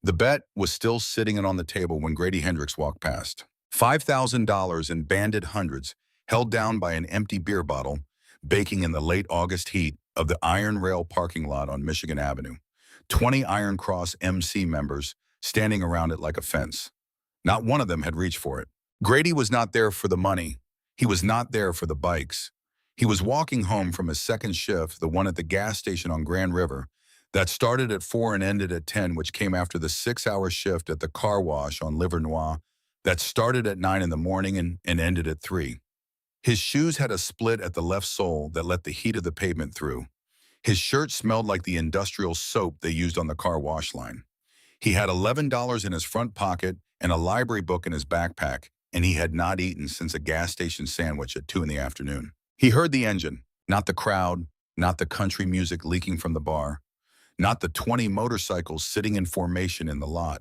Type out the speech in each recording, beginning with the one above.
The bet was still sitting on the table when Grady Hendrix walked past. $5,000 in banded hundreds, held down by an empty beer bottle, baking in the late August heat of the Iron Rail parking lot on Michigan Avenue. 20 Iron Cross MC members standing around it like a fence. Not one of them had reached for it. Grady was not there for the money. He was not there for the bikes. He was walking home from his second shift, the one at the gas station on Grand River, that started at 4 and ended at 10, which came after the 6-hour shift at the car wash on Livernois that started at 9 in the morning and ended at 3. His shoes had a split at the left sole that let the heat of the pavement through. His shirt smelled like the industrial soap they used on the car wash line. He had $11 in his front pocket and a library book in his backpack, and he had not eaten since a gas station sandwich at 2 in the afternoon. He heard the engine, not the crowd, not the country music leaking from the bar, not the 20 motorcycles sitting in formation in the lot.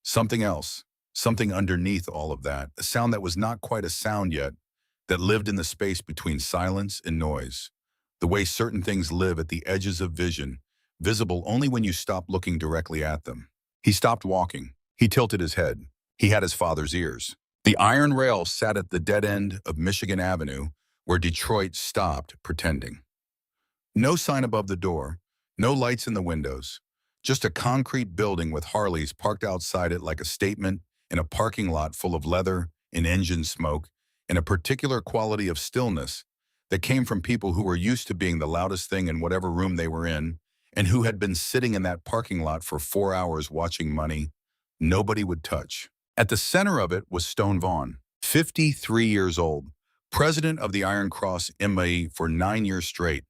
Something else, something underneath all of that, a sound that was not quite a sound yet, that lived in the space between silence and noise, the way certain things live at the edges of vision, visible only when you stop looking directly at them. He stopped walking. He tilted his head. He had his father's ears. The iron rail sat at the dead end of Michigan Avenue, where Detroit stopped pretending. No sign above the door, no lights in the windows, just a concrete building with Harleys parked outside it like a statement in a parking lot full of leather and engine smoke and a particular quality of stillness that came from people who were used to being the loudest thing in whatever room they were in and who had been sitting in that parking lot for 4 hours watching money nobody would touch. At the center of it was Stone Vaughn, 53 years old, president of the Iron Cross ME for 9 years straight,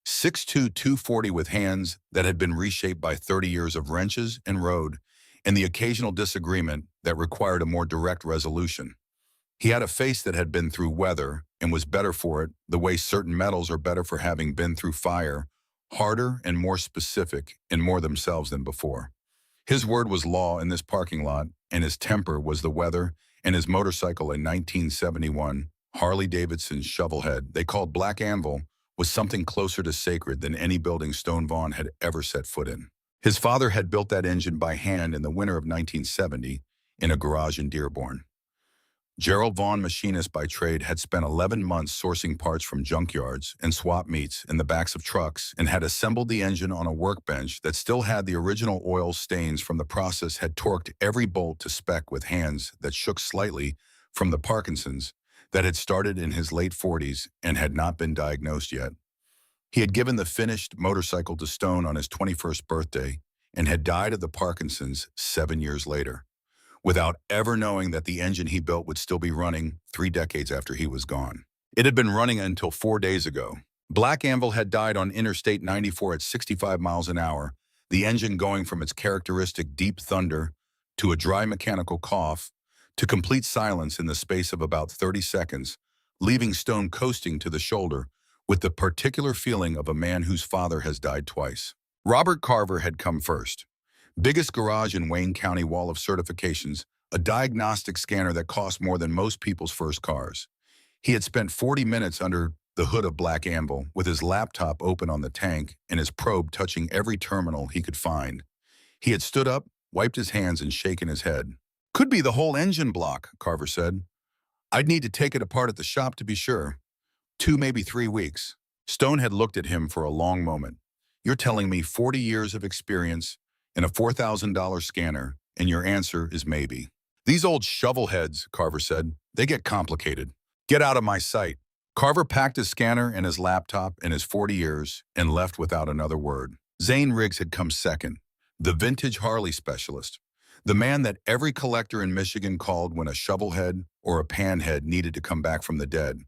6'2", 240 with hands that had been reshaped by 30 years of wrenches and road and the occasional disagreement that required a more direct resolution. He had a face that had been through weather and was better for it, the way certain metals are better for having been through fire, harder and more specific and more themselves than before. His word was law in this parking lot, and his temper was the weather, and his motorcycle, a 1971 Harley-Davidson shovelhead they called Black Anvil, was something closer to sacred than any building Stone Vaughn had ever set foot in. His father had built that engine by hand in the winter of 1970 in a garage in Dearborn. Gerald Vaughn, machinist by trade, had spent 11 months sourcing parts from junkyards and swap meets in the backs of trucks and had assembled the engine on a workbench that still had the original oil stains from the process, had torqued every bolt to spec with hands that shook slightly from the Parkinson's that had started in his late 40s and had not been diagnosed yet. He had given the finished motorcycle to Stone on his 21st birthday and had died of the Parkinson's 7 years later, without ever knowing that the engine he built would still be running 3 decades after he was gone. It had been running until 4 days ago. Black Anvil had died on Interstate 94 at 65 miles an hour, the engine going from its characteristic deep thunder to a dry mechanical cough to complete silence in the space of about 30 seconds, leaving Stone coasting to the shoulder with the particular feeling of a man whose father has died twice. Robert Carver had come first. Biggest garage in Wayne County, wall of certifications, a diagnostic scanner that cost more than most people's first cars. He had spent 40 minutes under the hood of Black Anvil with his laptop open on the tank and his probe touching every terminal he could find. He had stood up, wiped his hands, and shaken his head. "Could be the whole engine block," Carver said. "I'd need to take it apart at the shop to be sure. 2, maybe 3 weeks. Stone had looked at him for a long moment. "You're telling me 40 years of experience and a $4,000 scanner, and your answer is maybe." "These old shovelheads," Carver said, "they get complicated. Get out of my sight." Carver packed his scanner and his laptop and his 40 years and left without another word. Zane Riggs had come second, the vintage Harley specialist, the man that every collector in Michigan called when a shovelhead or a panhead needed to come back from the dead.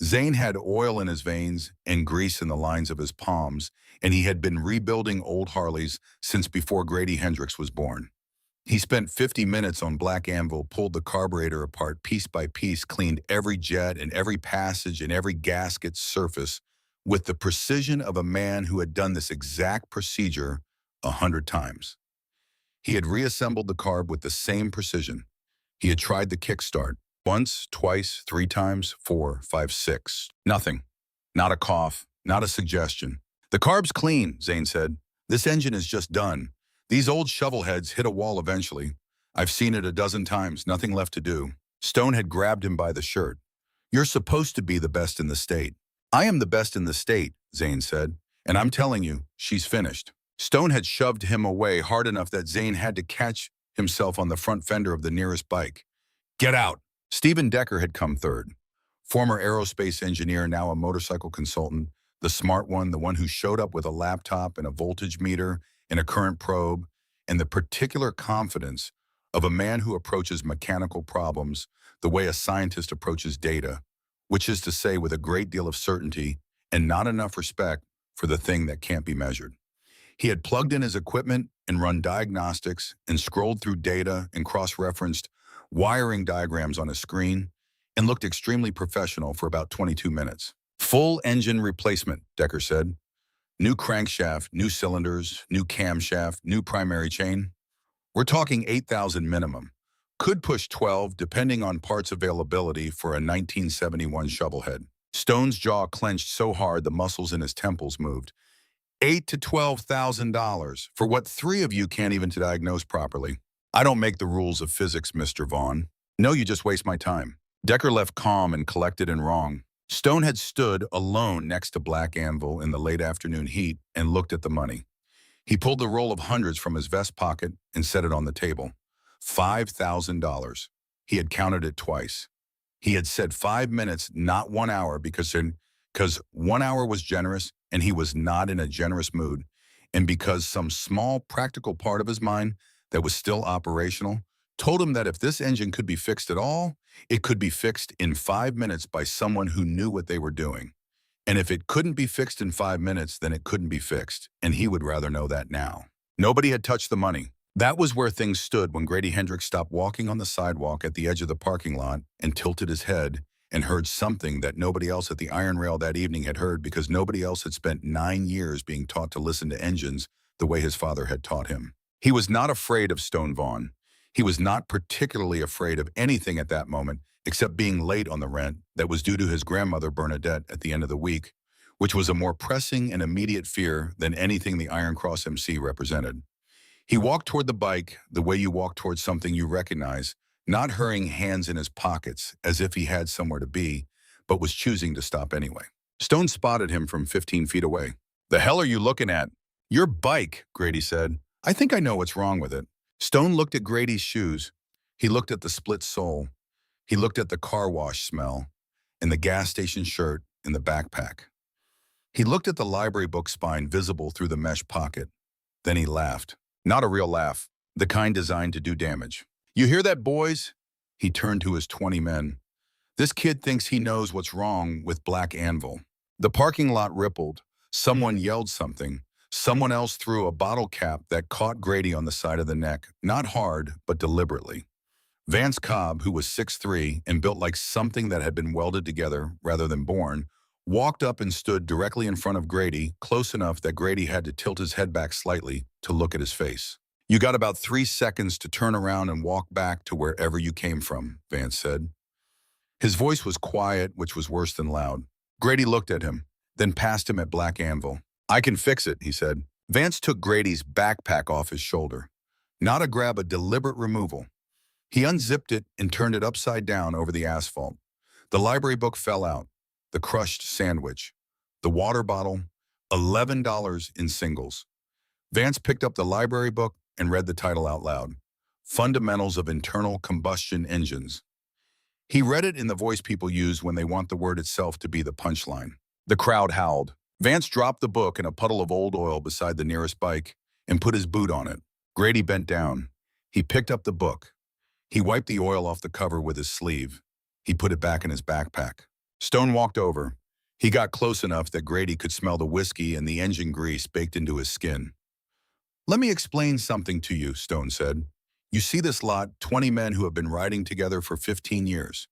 Zane had oil in his veins and grease in the lines of his palms, and he had been rebuilding old Harleys since before Grady Hendrix was born. He spent 50 minutes on Black Anvil, pulled the carburetor apart piece by piece, cleaned every jet and every passage and every gasket surface with the precision of a man who had done this exact procedure 100 times. He had reassembled the carb with the same precision. He had tried the kickstart once, twice, 3 times, 4, 5, 6. Nothing. Not a cough, not a suggestion. "The carb's clean," Zane said. "This engine is just done. These old shovelheads hit a wall eventually. I've seen it a dozen times, nothing left to do. Stone had grabbed him by the shirt. You're supposed to be the best in the state. I am the best in the state, Zane said. And I'm telling you, she's finished. Stone had shoved him away hard enough that Zane had to catch himself on the front fender of the nearest bike. Get out! Stephen Decker had come third. Former aerospace engineer, now a motorcycle consultant, the smart one, the one who showed up with a laptop and a voltage meter and a current probe, and the particular confidence of a man who approaches mechanical problems the way a scientist approaches data, which is to say with a great deal of certainty and not enough respect for the thing that can't be measured. He had plugged in his equipment and run diagnostics and scrolled through data and cross-referenced wiring diagrams on a screen and looked extremely professional for about 22 minutes. Full engine replacement, Decker said. New crankshaft, new cylinders, new camshaft, new primary chain. We're talking 8,000 minimum. Could push 12 depending on parts availability for a 1971 shovelhead. Stone's jaw clenched so hard the muscles in his temples moved. $8,000 to $12,000 for what three of you can't even diagnose properly. I don't make the rules of physics, Mr. Vaughn. No, you just waste my time. Decker left calm and collected and wrong. Stone had stood alone next to Black Anvil in the late afternoon heat and looked at the money. He pulled the roll of hundreds from his vest pocket and set it on the table. $5,000. He had counted it twice. He had said 5 minutes, not 1 hour, because 1 hour was generous and he was not in a generous mood, and because some small practical part of his mind that was still operational told him that if this engine could be fixed at all, it could be fixed in 5 minutes by someone who knew what they were doing. And if it couldn't be fixed in 5 minutes, then it couldn't be fixed, and he would rather know that now. Nobody had touched the money. That was where things stood when Grady Hendrix stopped walking on the sidewalk at the edge of the parking lot and tilted his head and heard something that nobody else at the iron rail that evening had heard, because nobody else had spent 9 years being taught to listen to engines the way his father had taught him. He was not afraid of Stone Vaughn. He was not particularly afraid of anything at that moment except being late on the rent that was due to his grandmother Bernadette at the end of the week, which was a more pressing and immediate fear than anything the Iron Cross MC represented. He walked toward the bike the way you walk towards something you recognize, not hurrying hands in his pockets as if he had somewhere to be, but was choosing to stop anyway. Stone spotted him from 15 feet away. "The hell are you looking at?" "Your bike," Grady said. "I think I know what's wrong with it." Stone looked at Grady's shoes. He looked at the split sole. He looked at the car wash smell and the gas station shirt in the backpack. He looked at the library book spine visible through the mesh pocket. Then he laughed. Not a real laugh, the kind designed to do damage. "You hear that, boys?" He turned to his 20 men. "This kid thinks he knows what's wrong with Black Anvil." The parking lot rippled. Someone yelled something. Someone else threw a bottle cap that caught Grady on the side of the neck, not hard, but deliberately. Vance Cobb, who was 6'3" and built like something that had been welded together rather than born, walked up and stood directly in front of Grady, close enough that Grady had to tilt his head back slightly to look at his face. "You got about 3 seconds to turn around and walk back to wherever you came from," Vance said. His voice was quiet, which was worse than loud. Grady looked at him, then passed him at Black Anvil. "I can fix it," he said. Vance took Grady's backpack off his shoulder. Not a grab, a deliberate removal. He unzipped it and turned it upside down over the asphalt. The library book fell out. The crushed sandwich. The water bottle. $11 in singles. Vance picked up the library book and read the title out loud. Fundamentals of Internal Combustion Engines. He read it in the voice people use when they want the word itself to be the punchline. The crowd howled. Vance dropped the book in a puddle of old oil beside the nearest bike and put his boot on it. Grady bent down. He picked up the book. He wiped the oil off the cover with his sleeve. He put it back in his backpack. Stone walked over. He got close enough that Grady could smell the whiskey and the engine grease baked into his skin. "Let me explain something to you," Stone said. "You see this lot, 20 men who have been riding together for 15 years.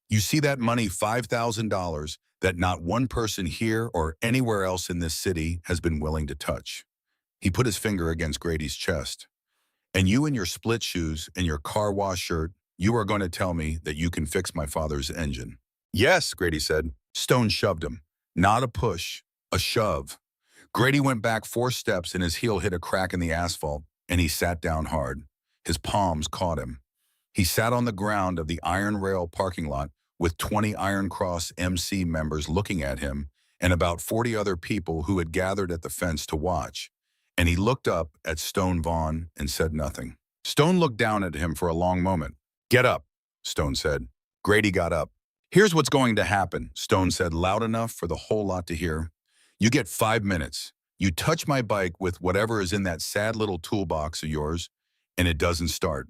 You see that money, $5,000, that not one person here or anywhere else in this city has been willing to touch." He put his finger against Grady's chest. "And you in your split shoes and your car wash shirt, you are going to tell me that you can fix my father's engine." "Yes," Grady said. Stone shoved him. Not a push, a shove. Grady went back 4 steps and his heel hit a crack in the asphalt, and he sat down hard. His palms caught him. He sat on the ground of the Iron Rail parking lot with 20 Iron Cross MC members looking at him and about 40 other people who had gathered at the fence to watch. And he looked up at Stone Vaughn and said nothing. Stone looked down at him for a long moment. "Get up," Stone said. Grady got up. "Here's what's going to happen," Stone said loud enough for the whole lot to hear. "You get 5 minutes. You touch my bike with whatever is in that sad little toolbox of yours, and it doesn't start.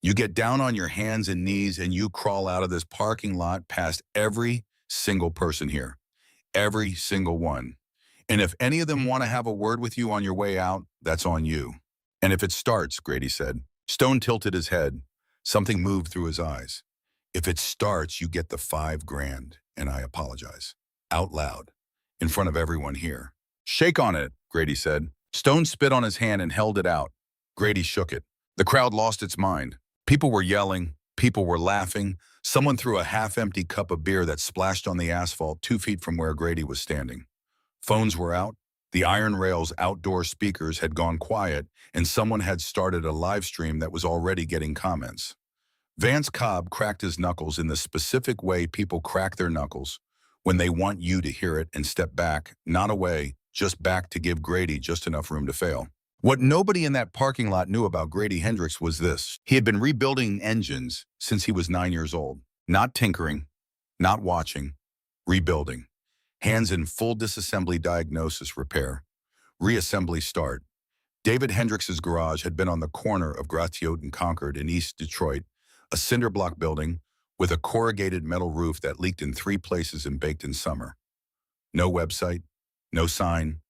You get down on your hands and knees and you crawl out of this parking lot past every single person here. Every single one. And if any of them want to have a word with you on your way out, that's on you." "And if it starts," Grady said. Stone tilted his head. Something moved through his eyes. "If it starts, you get the 5 grand, and I apologize." Out loud, in front of everyone here. "Shake on it," Grady said. Stone spit on his hand and held it out. Grady shook it. The crowd lost its mind. People were yelling. People were laughing. Someone threw a half-empty cup of beer that splashed on the asphalt 2 feet from where Grady was standing. Phones were out. The Iron Rail's outdoor speakers had gone quiet, and someone had started a live stream that was already getting comments. Vance Cobb cracked his knuckles in the specific way people crack their knuckles when they want you to hear it and step back, not away, just back to give Grady just enough room to fail. What nobody in that parking lot knew about Grady Hendrix was this. He had been rebuilding engines since he was 9 years old. Not tinkering, not watching, rebuilding. Hands in full disassembly, diagnosis, repair. Reassembly, start. David Hendrix's garage had been on the corner of Gratiot and Concord in East Detroit, a cinder block building with a corrugated metal roof that leaked in 3 places and baked in summer. No website, no sign,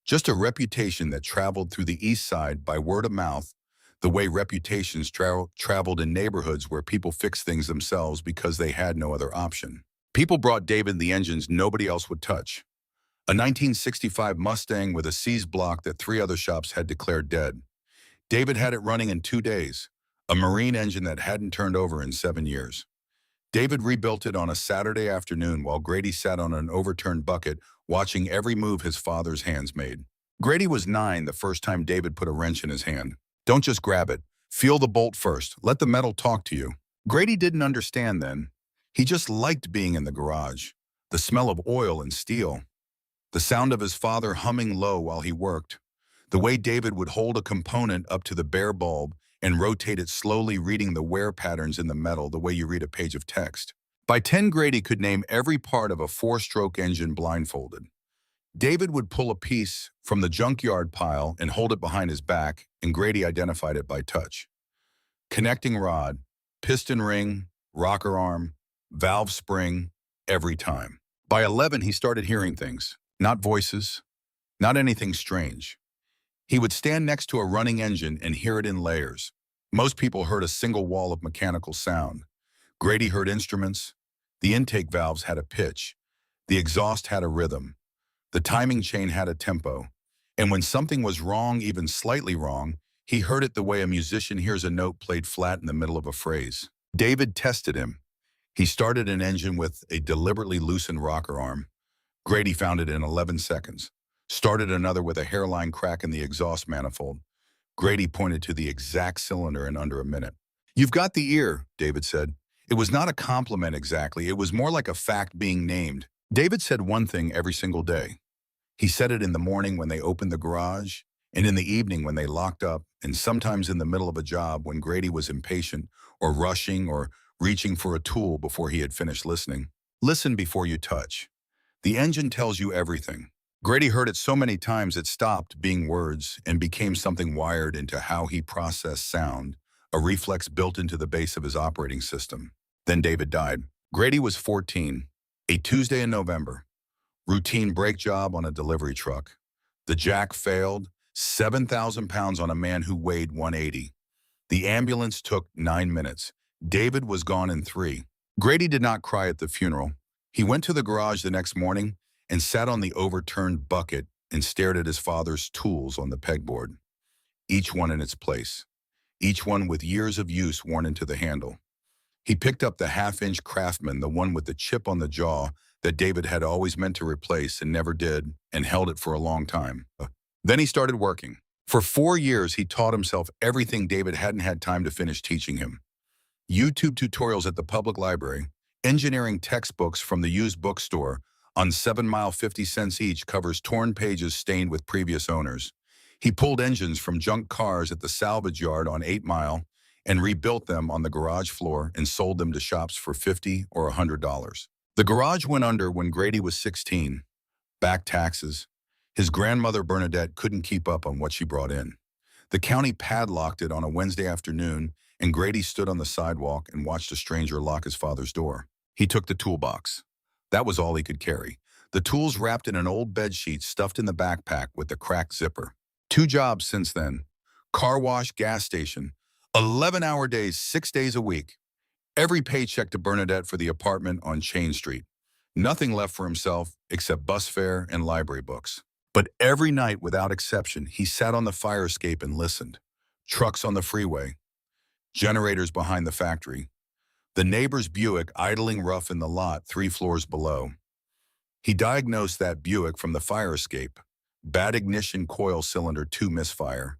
just a reputation that traveled through the East Side by word of mouth, the way reputations traveled in neighborhoods where people fixed things themselves because they had no other option. People brought David the engines nobody else would touch. A 1965 Mustang with a seized block that 3 other shops had declared dead. David had it running in 2 days, a marine engine that hadn't turned over in 7 years. David rebuilt it on a Saturday afternoon while Grady sat on an overturned bucket watching every move his father's hands made. Grady was 9 the first time David put a wrench in his hand. "Don't just grab it. Feel the bolt first. Let the metal talk to you." Grady didn't understand then. He just liked being in the garage. The smell of oil and steel. The sound of his father humming low while he worked. The way David would hold a component up to the bare bulb and rotate it slowly, reading the wear patterns in the metal the way you read a page of text. By 10, Grady could name every part of a 4-stroke engine blindfolded. David would pull a piece from the junkyard pile and hold it behind his back, and Grady identified it by touch. Connecting rod, piston ring, rocker arm, valve spring, every time. By 11, he started hearing things. Not voices, not anything strange. He would stand next to a running engine and hear it in layers. Most people heard a single wall of mechanical sound. Grady heard instruments. The intake valves had a pitch. The exhaust had a rhythm. The timing chain had a tempo. And when something was wrong, even slightly wrong, he heard it the way a musician hears a note played flat in the middle of a phrase. David tested him. He started an engine with a deliberately loosened rocker arm. Grady found it in 11 seconds. Started another with a hairline crack in the exhaust manifold. Grady pointed to the exact cylinder in under a minute. "You've got the ear," David said. It was not a compliment exactly. It was more like a fact being named. David said one thing every single day. He said it in the morning when they opened the garage, and in the evening when they locked up, and sometimes in the middle of a job when Grady was impatient or rushing or reaching for a tool before he had finished listening. "Listen before you touch. The engine tells you everything." Grady heard it so many times it stopped being words and became something wired into how he processed sound, a reflex built into the base of his operating system. Then David died. Grady was 14, a Tuesday in November. Routine brake job on a delivery truck. The jack failed, 7,000 pounds on a man who weighed 180. The ambulance took 9 minutes. David was gone in 3. Grady did not cry at the funeral. He went to the garage the next morning and sat on the overturned bucket and stared at his father's tools on the pegboard, each one in its place, each one with years of use worn into the handle. He picked up the half-inch Craftsman, the one with the chip on the jaw that David had always meant to replace and never did, and held it for a long time. Then he started working. For 4 years, he taught himself everything David hadn't had time to finish teaching him. YouTube tutorials at the public library, engineering textbooks from the used bookstore on 7 Mile 50 cents each covers torn pages stained with previous owners. He pulled engines from junk cars at the salvage yard on 8 Mile and rebuilt them on the garage floor and sold them to shops for $50 or $100. The garage went under when Grady was 16. Back taxes. His grandmother Bernadette couldn't keep up on what she brought in. The county padlocked it on a Wednesday afternoon, and Grady stood on the sidewalk and watched a stranger lock his father's door. He took the toolbox. That was all he could carry. The tools wrapped in an old bedsheet stuffed in the backpack with the cracked zipper. 2 jobs since then. Car wash, gas station. 11-hour days, 6 days a week. Every paycheck to Bernadette for the apartment on Chain Street. Nothing left for himself except bus fare and library books. But every night, without exception, he sat on the fire escape and listened. Trucks on the freeway. Generators behind the factory. The neighbor's Buick idling rough in the lot 3 floors below. He diagnosed that Buick from the fire escape. Bad ignition coil cylinder 2 misfire.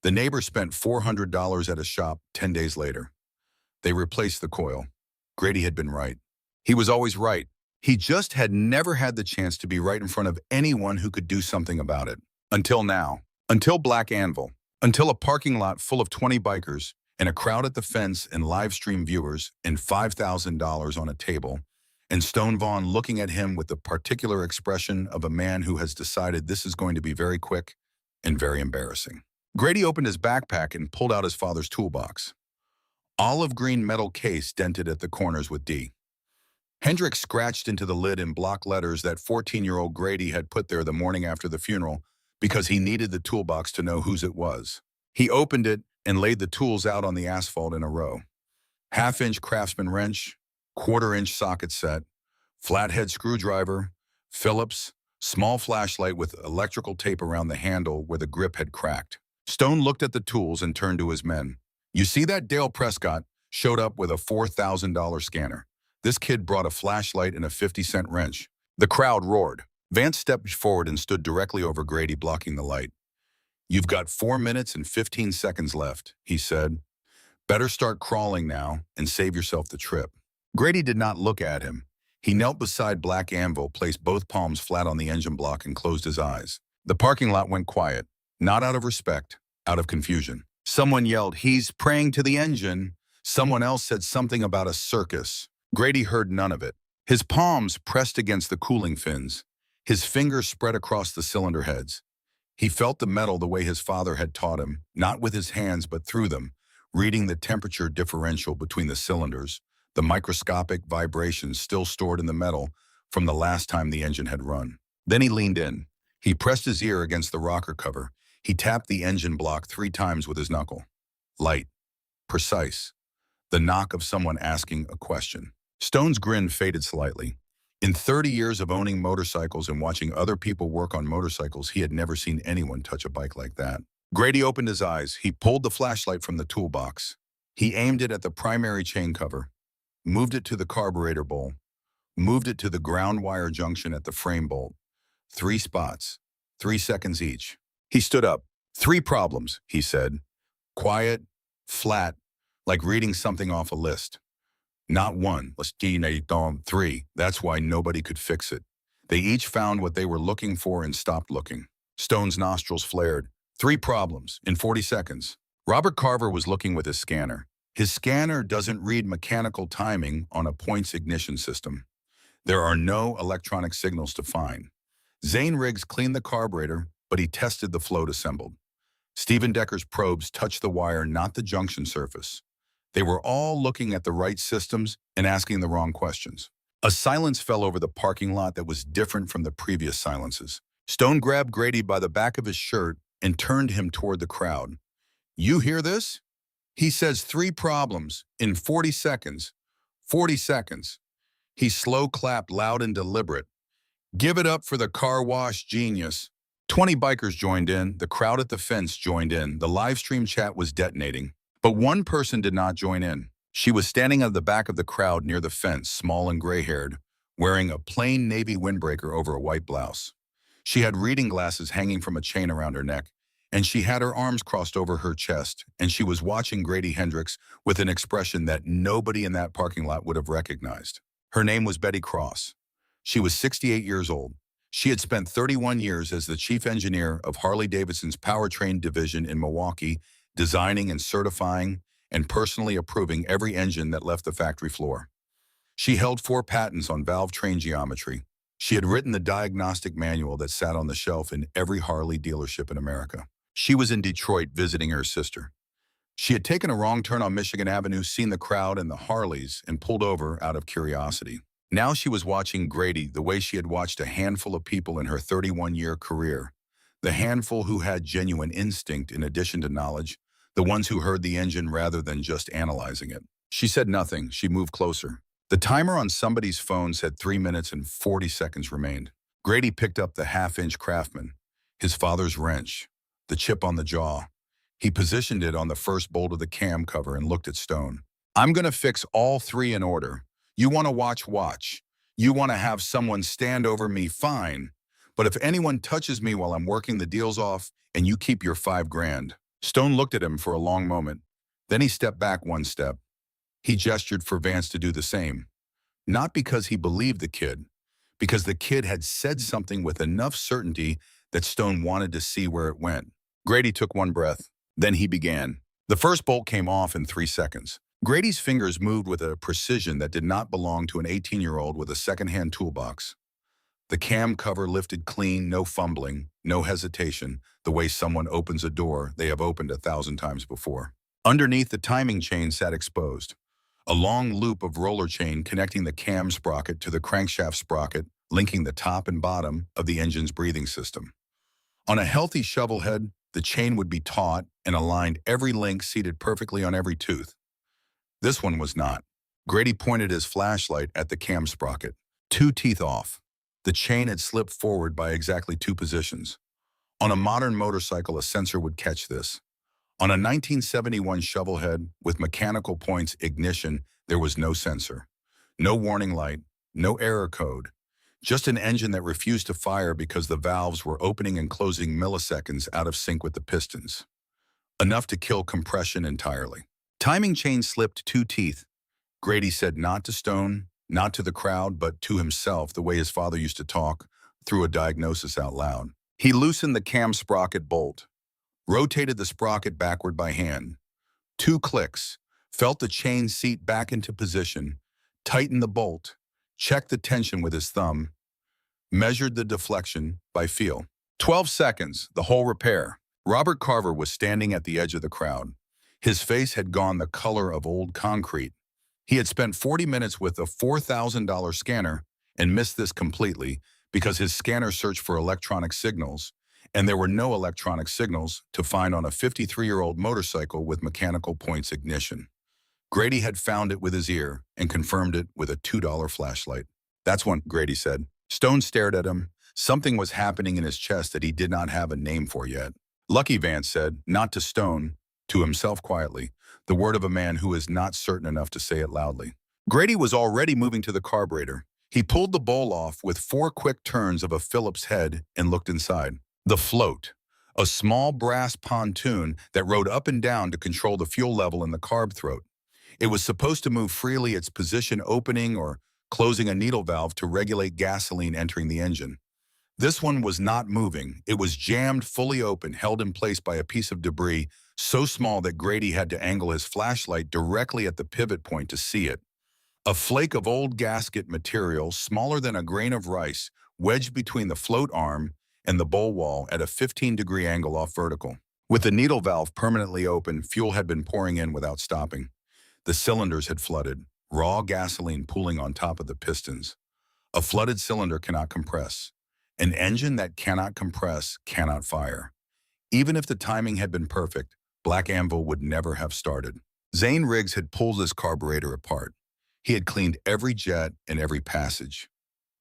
The neighbor spent $400 at a shop 10 days later. They replaced the coil. Grady had been right. He was always right. He just had never had the chance to be right in front of anyone who could do something about it. Until now. Until Black Anvil. Until a parking lot full of 20 bikers and a crowd at the fence and live stream viewers and $5,000 on a table, and Stone Vaughn looking at him with the particular expression of a man who has decided this is going to be very quick and very embarrassing. Grady opened his backpack and pulled out his father's toolbox. Olive green metal case dented at the corners with D. Hendricks scratched into the lid in block letters that 14-year-old Grady had put there the morning after the funeral because he needed the toolbox to know whose it was. He opened it and laid the tools out on the asphalt in a row. Half-inch Craftsman wrench, quarter-inch socket set, flathead screwdriver, Phillips, small flashlight with electrical tape around the handle where the grip had cracked. Stone looked at the tools and turned to his men. "You see that Dale Prescott showed up with a $4,000 scanner. This kid brought a flashlight and a 50-cent wrench." The crowd roared. Vance stepped forward and stood directly over Grady, blocking the light. "You've got 4 minutes and 15 seconds left," he said. "Better start crawling now and save yourself the trip." Grady did not look at him. He knelt beside Black Anvil, placed both palms flat on the engine block, and closed his eyes. The parking lot went quiet, not out of respect, out of confusion. Someone yelled, "He's praying to the engine." Someone else said something about a circus. Grady heard none of it. His palms pressed against the cooling fins. His fingers spread across the cylinder heads. He felt the metal the way his father had taught him, not with his hands but through them, reading the temperature differential between the cylinders, the microscopic vibrations still stored in the metal from the last time the engine had run. Then he leaned in. He pressed his ear against the rocker cover. He tapped the engine block 3 times with his knuckle. Light. Precise. The knock of someone asking a question. Stone's grin faded slightly. In 30 years of owning motorcycles and watching other people work on motorcycles, he had never seen anyone touch a bike like that. Grady opened his eyes. He pulled the flashlight from the toolbox. He aimed it at the primary chain cover, moved it to the carburetor bowl, moved it to the ground wire junction at the frame bolt. 3 spots, 3 seconds each. He stood up. 3 problems, he said. Quiet, flat, like reading something off a list. Not 1, let's 3. That's why nobody could fix it. They each found what they were looking for and stopped looking. Stone's nostrils flared. 3 problems in 40 seconds. Robert Carver was looking with his scanner. His scanner doesn't read mechanical timing on a points ignition system. There are no electronic signals to find. Zane Riggs cleaned the carburetor, but he tested the float assembled. Stephen Decker's probes touched the wire, not the junction surface. They were all looking at the right systems and asking the wrong questions. A silence fell over the parking lot that was different from the previous silences. Stone grabbed Grady by the back of his shirt and turned him toward the crowd. "You hear this? He says 3 problems in 40 seconds. 40 seconds. He slow clapped loud and deliberate. Give it up for the car wash genius." 20 bikers joined in. The crowd at the fence joined in. The live stream chat was detonating. But one person did not join in. She was standing at the back of the crowd near the fence, small and gray-haired, wearing a plain navy windbreaker over a white blouse. She had reading glasses hanging from a chain around her neck, and she had her arms crossed over her chest, and she was watching Grady Hendrix with an expression that nobody in that parking lot would have recognized. Her name was Betty Cross. She was 68 years old. She had spent 31 years as the chief engineer of Harley-Davidson's powertrain division in Milwaukee, designing and certifying and personally approving every engine that left the factory floor. She held 4 patents on valve train geometry. She had written the diagnostic manual that sat on the shelf in every Harley dealership in America. She was in Detroit visiting her sister. She had taken a wrong turn on Michigan Avenue, seen the crowd and the Harleys, and pulled over out of curiosity. Now she was watching Grady the way she had watched a handful of people in her 31-year career. The handful who had genuine instinct in addition to knowledge, the ones who heard the engine rather than just analyzing it. She said nothing. She moved closer. The timer on somebody's phone said 3 minutes and 40 seconds remained. Grady picked up the half-inch Craftsman, his father's wrench, the chip on the jaw. He positioned it on the first bolt of the cam cover and looked at Stone. "I'm going to fix all 3 in order. You want to watch. You want to have someone stand over me, fine. But if anyone touches me while I'm working the deals off, and you keep your $5,000. Stone looked at him for a long moment. Then he stepped back 1 step. He gestured for Vance to do the same. Not because he believed the kid, because the kid had said something with enough certainty that Stone wanted to see where it went. Grady took 1 breath. Then he began. The first bolt came off in 3 seconds. Grady's fingers moved with a precision that did not belong to an 18-year-old with a second-hand toolbox. The cam cover lifted clean, no fumbling, no hesitation, the way someone opens a door they have opened 1,000 times before. Underneath, the timing chain sat exposed. A long loop of roller chain connecting the cam sprocket to the crankshaft sprocket, linking the top and bottom of the engine's breathing system. On a healthy shovel head, the chain would be taut and aligned, every link seated perfectly on every tooth. This one was not. Grady pointed his flashlight at the cam sprocket. 2 teeth off. The chain had slipped forward by exactly 2 positions. On a modern motorcycle, a sensor would catch this. On a 1971 shovel head with mechanical points ignition, there was no sensor. No warning light, no error code. Just an engine that refused to fire because the valves were opening and closing milliseconds out of sync with the pistons. Enough to kill compression entirely. Timing chain slipped 2 teeth. Grady said not to Stone, not to the crowd, but to himself, the way his father used to talk, through a diagnosis out loud. He loosened the cam sprocket bolt, rotated the sprocket backward by hand. 2 clicks, felt the chain seat back into position, tightened the bolt, checked the tension with his thumb, measured the deflection by feel. 12 seconds, the whole repair. Robert Carver was standing at the edge of the crowd. His face had gone the color of old concrete. He had spent 40 minutes with a $4,000 scanner and missed this completely because his scanner searched for electronic signals, and there were no electronic signals to find on a 53-year-old motorcycle with mechanical points ignition. Grady had found it with his ear and confirmed it with a $2 flashlight. "That's one," Grady said. Stone stared at him. Something was happening in his chest that he did not have a name for yet. "Lucky," Vance said, not to Stone, to himself quietly, the word of a man who is not certain enough to say it loudly. Grady was already moving to the carburetor. He pulled the bowl off with 4 quick turns of a Phillips head and looked inside. The float, a small brass pontoon that rode up and down to control the fuel level in the carb throat. It was supposed to move freely, its position opening or closing a needle valve to regulate gasoline entering the engine. This one was not moving. It was jammed fully open, held in place by a piece of debris so small that Grady had to angle his flashlight directly at the pivot point to see it. A flake of old gasket material, smaller than a grain of rice, wedged between the float arm and the bowl wall at a 15-degree angle off vertical. With the needle valve permanently open, fuel had been pouring in without stopping. The cylinders had flooded, raw gasoline pooling on top of the pistons. A flooded cylinder cannot compress. An engine that cannot compress cannot fire. Even if the timing had been perfect, Black Anvil would never have started. Zane Riggs had pulled his carburetor apart. He had cleaned every jet and every passage.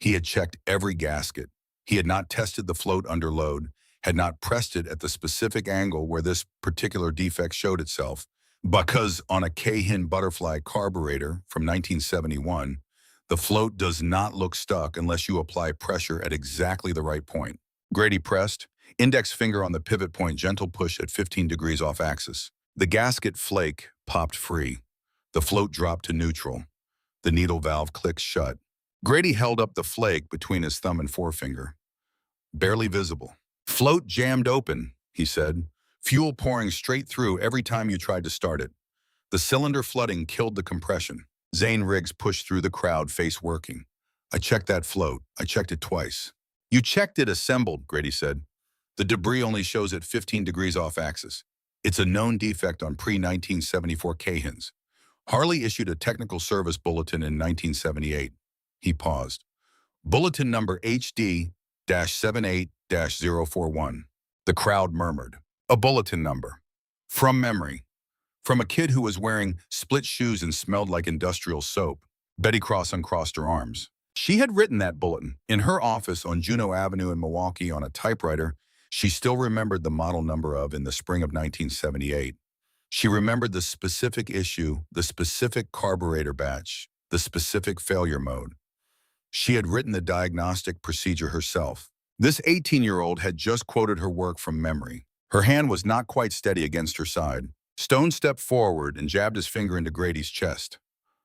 He had checked every gasket. He had not tested the float under load, had not pressed it at the specific angle where this particular defect showed itself, because on a Cahin Butterfly carburetor from 1971, the float does not look stuck unless you apply pressure at exactly the right point. Grady pressed, Index finger on the pivot point, gentle push at 15 degrees off axis. The gasket flake popped free. The float dropped to neutral. The needle valve clicked shut. Grady held up the flake between his thumb and forefinger. Barely visible. Float jammed open, he said. Fuel pouring straight through every time you tried to start it. The cylinder flooding killed the compression. Zane Riggs pushed through the crowd, face working. I checked that float. I checked it twice. You checked it assembled, Grady said. The debris only shows at 15 degrees off axis. It's a known defect on pre-1974 Cahans. Harley issued a technical service bulletin in 1978. He paused. Bulletin number HD-78-041. The crowd murmured. A bulletin number. From memory. From a kid who was wearing split shoes and smelled like industrial soap. Betty Cross uncrossed her arms. She had written that bulletin in her office on Juneau Avenue in Milwaukee on a typewriter she still remembered the model number of in the spring of 1978. She remembered the specific issue, the specific carburetor batch, the specific failure mode. She had written the diagnostic procedure herself. This 18-year-old had just quoted her work from memory. Her hand was not quite steady against her side. Stone stepped forward and jabbed his finger into Grady's chest.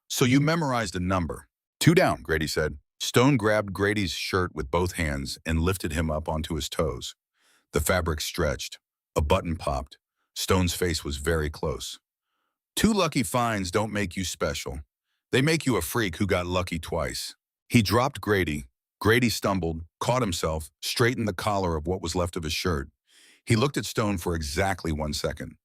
So you memorized a number. 2 down, Grady said. Stone grabbed Grady's shirt with both hands and lifted him up onto his toes. The fabric stretched. A button popped. Stone's face was very close. 2 lucky finds don't make you special. They make you a freak who got lucky twice. He dropped Grady. Grady stumbled, caught himself, straightened the collar of what was left of his shirt. He looked at Stone for exactly 1 second.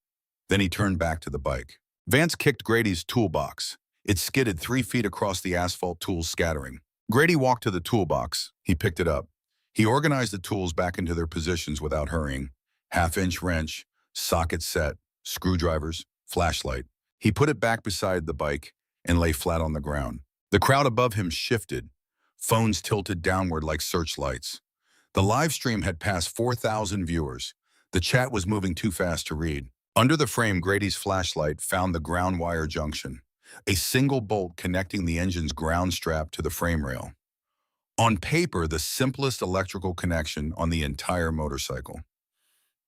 Then he turned back to the bike. Vance kicked Grady's toolbox. It skidded 3 feet across the asphalt, tools scattering. Grady walked to the toolbox. He picked it up. He organized the tools back into their positions without hurrying. Half-inch wrench, socket set, screwdrivers, flashlight. He put it back beside the bike and lay flat on the ground. The crowd above him shifted. Phones tilted downward like searchlights. The live stream had passed 4,000 viewers. The chat was moving too fast to read. Under the frame, Grady's flashlight found the ground wire junction, a single bolt connecting the engine's ground strap to the frame rail. On paper, the simplest electrical connection on the entire motorcycle.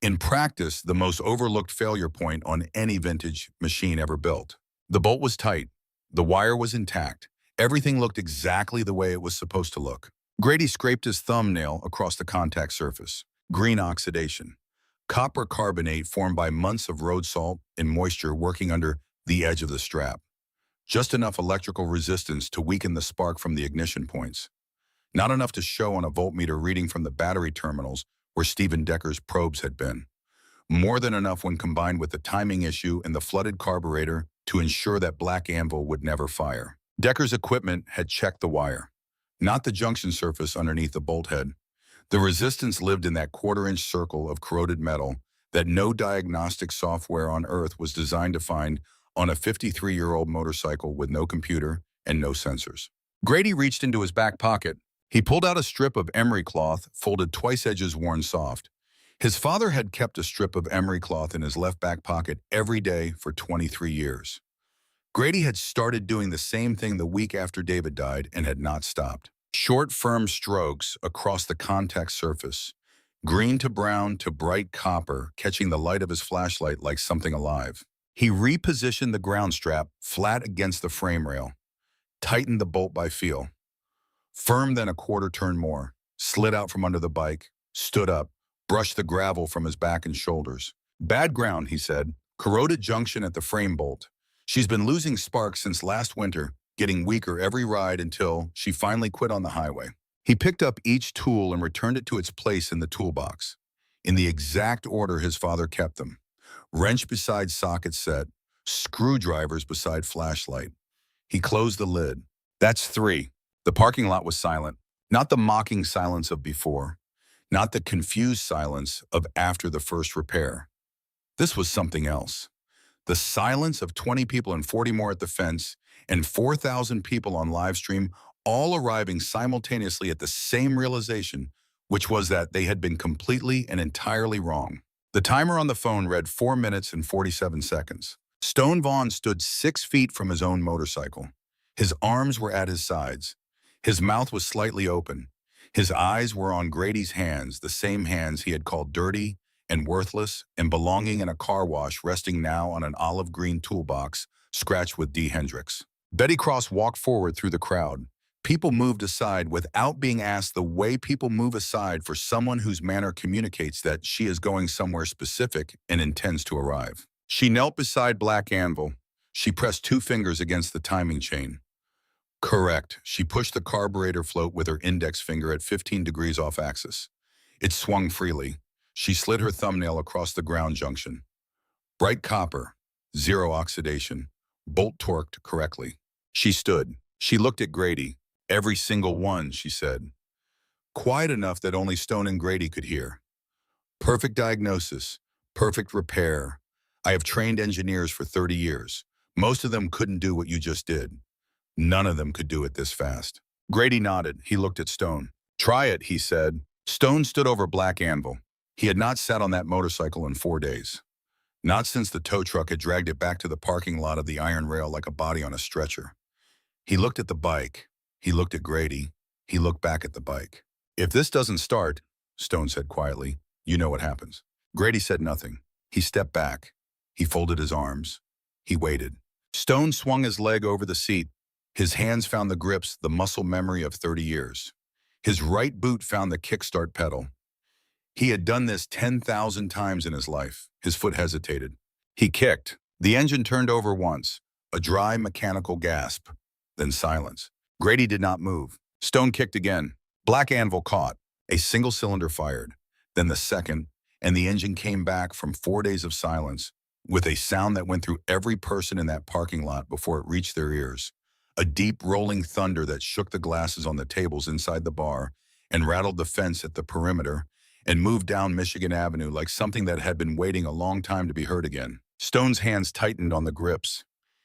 In practice, the most overlooked failure point on any vintage machine ever built. The bolt was tight. The wire was intact. Everything looked exactly the way it was supposed to look. Grady scraped his thumbnail across the contact surface. Green oxidation. Copper carbonate formed by months of road salt and moisture working under the edge of the strap. Just enough electrical resistance to weaken the spark from the ignition points. Not enough to show on a voltmeter reading from the battery terminals where Stephen Decker's probes had been. More than enough when combined with the timing issue and the flooded carburetor to ensure that Black Anvil would never fire. Decker's equipment had checked the wire, not the junction surface underneath the bolt head. The resistance lived in that quarter-inch circle of corroded metal that no diagnostic software on Earth was designed to find on a 53-year-old motorcycle with no computer and no sensors. Grady reached into his back pocket. He pulled out a strip of emery cloth, folded twice edges worn soft. His father had kept a strip of emery cloth in his left back pocket every day for 23 years. Grady had started doing the same thing the week after David died and had not stopped. Short, firm strokes across the contact surface, green to brown to bright copper, catching the light of his flashlight like something alive. He repositioned the ground strap flat against the frame rail, tightened the bolt by feel. Firm then a quarter turn more, slid out from under the bike, stood up, brushed the gravel from his back and shoulders. Bad ground, he said. Corroded junction at the frame bolt. She's been losing spark since last winter, getting weaker every ride until she finally quit on the highway. He picked up each tool and returned it to its place in the toolbox, in the exact order his father kept them. Wrench beside socket set, screwdrivers beside flashlight. He closed the lid. That's 3. The parking lot was silent, not the mocking silence of before, not the confused silence of after the first repair. This was something else. The silence of 20 people and 40 more at the fence and 4,000 people on live stream, all arriving simultaneously at the same realization, which was that they had been completely and entirely wrong. The timer on the phone read 4 minutes and 47 seconds. Stone Vaughn stood 6 feet from his own motorcycle. His arms were at his sides. His mouth was slightly open. His eyes were on Grady's hands, the same hands he had called dirty and worthless and belonging in a car wash, resting now on an olive green toolbox scratched with D. Hendricks. Betty Cross walked forward through the crowd. People moved aside without being asked, the way people move aside for someone whose manner communicates that she is going somewhere specific and intends to arrive. She knelt beside Black Anvil. She pressed 2 fingers against the timing chain. Correct. She pushed the carburetor float with her index finger at 15 degrees off axis. It swung freely. She slid her thumbnail across the ground junction. Bright copper, 0 oxidation, bolt torqued correctly. She stood. She looked at Grady. Every single one, she said. Quiet enough that only Stone and Grady could hear. Perfect diagnosis, perfect repair. I have trained engineers for 30 years. Most of them couldn't do what you just did. None of them could do it this fast. Grady nodded. He looked at Stone. Try it, he said. Stone stood over Black Anvil. He had not sat on that motorcycle in 4 days. Not since the tow truck had dragged it back to the parking lot of the iron rail like a body on a stretcher. He looked at the bike. He looked at Grady. He looked back at the bike. If this doesn't start, Stone said quietly, you know what happens. Grady said nothing. He stepped back. He folded his arms. He waited. Stone swung his leg over the seat. His hands found the grips, the muscle memory of 30 years. His right boot found the kickstart pedal. He had done this 10,000 times in his life. His foot hesitated. He kicked. The engine turned over once, a dry mechanical gasp, then silence. Grady did not move. Stone kicked again. Black Anvil caught. A single cylinder fired. Then the second, and the engine came back from 4 days of silence with a sound that went through every person in that parking lot before it reached their ears. A deep rolling thunder that shook the glasses on the tables inside the bar and rattled the fence at the perimeter and moved down Michigan Avenue like something that had been waiting a long time to be heard again. Stone's hands tightened on the grips.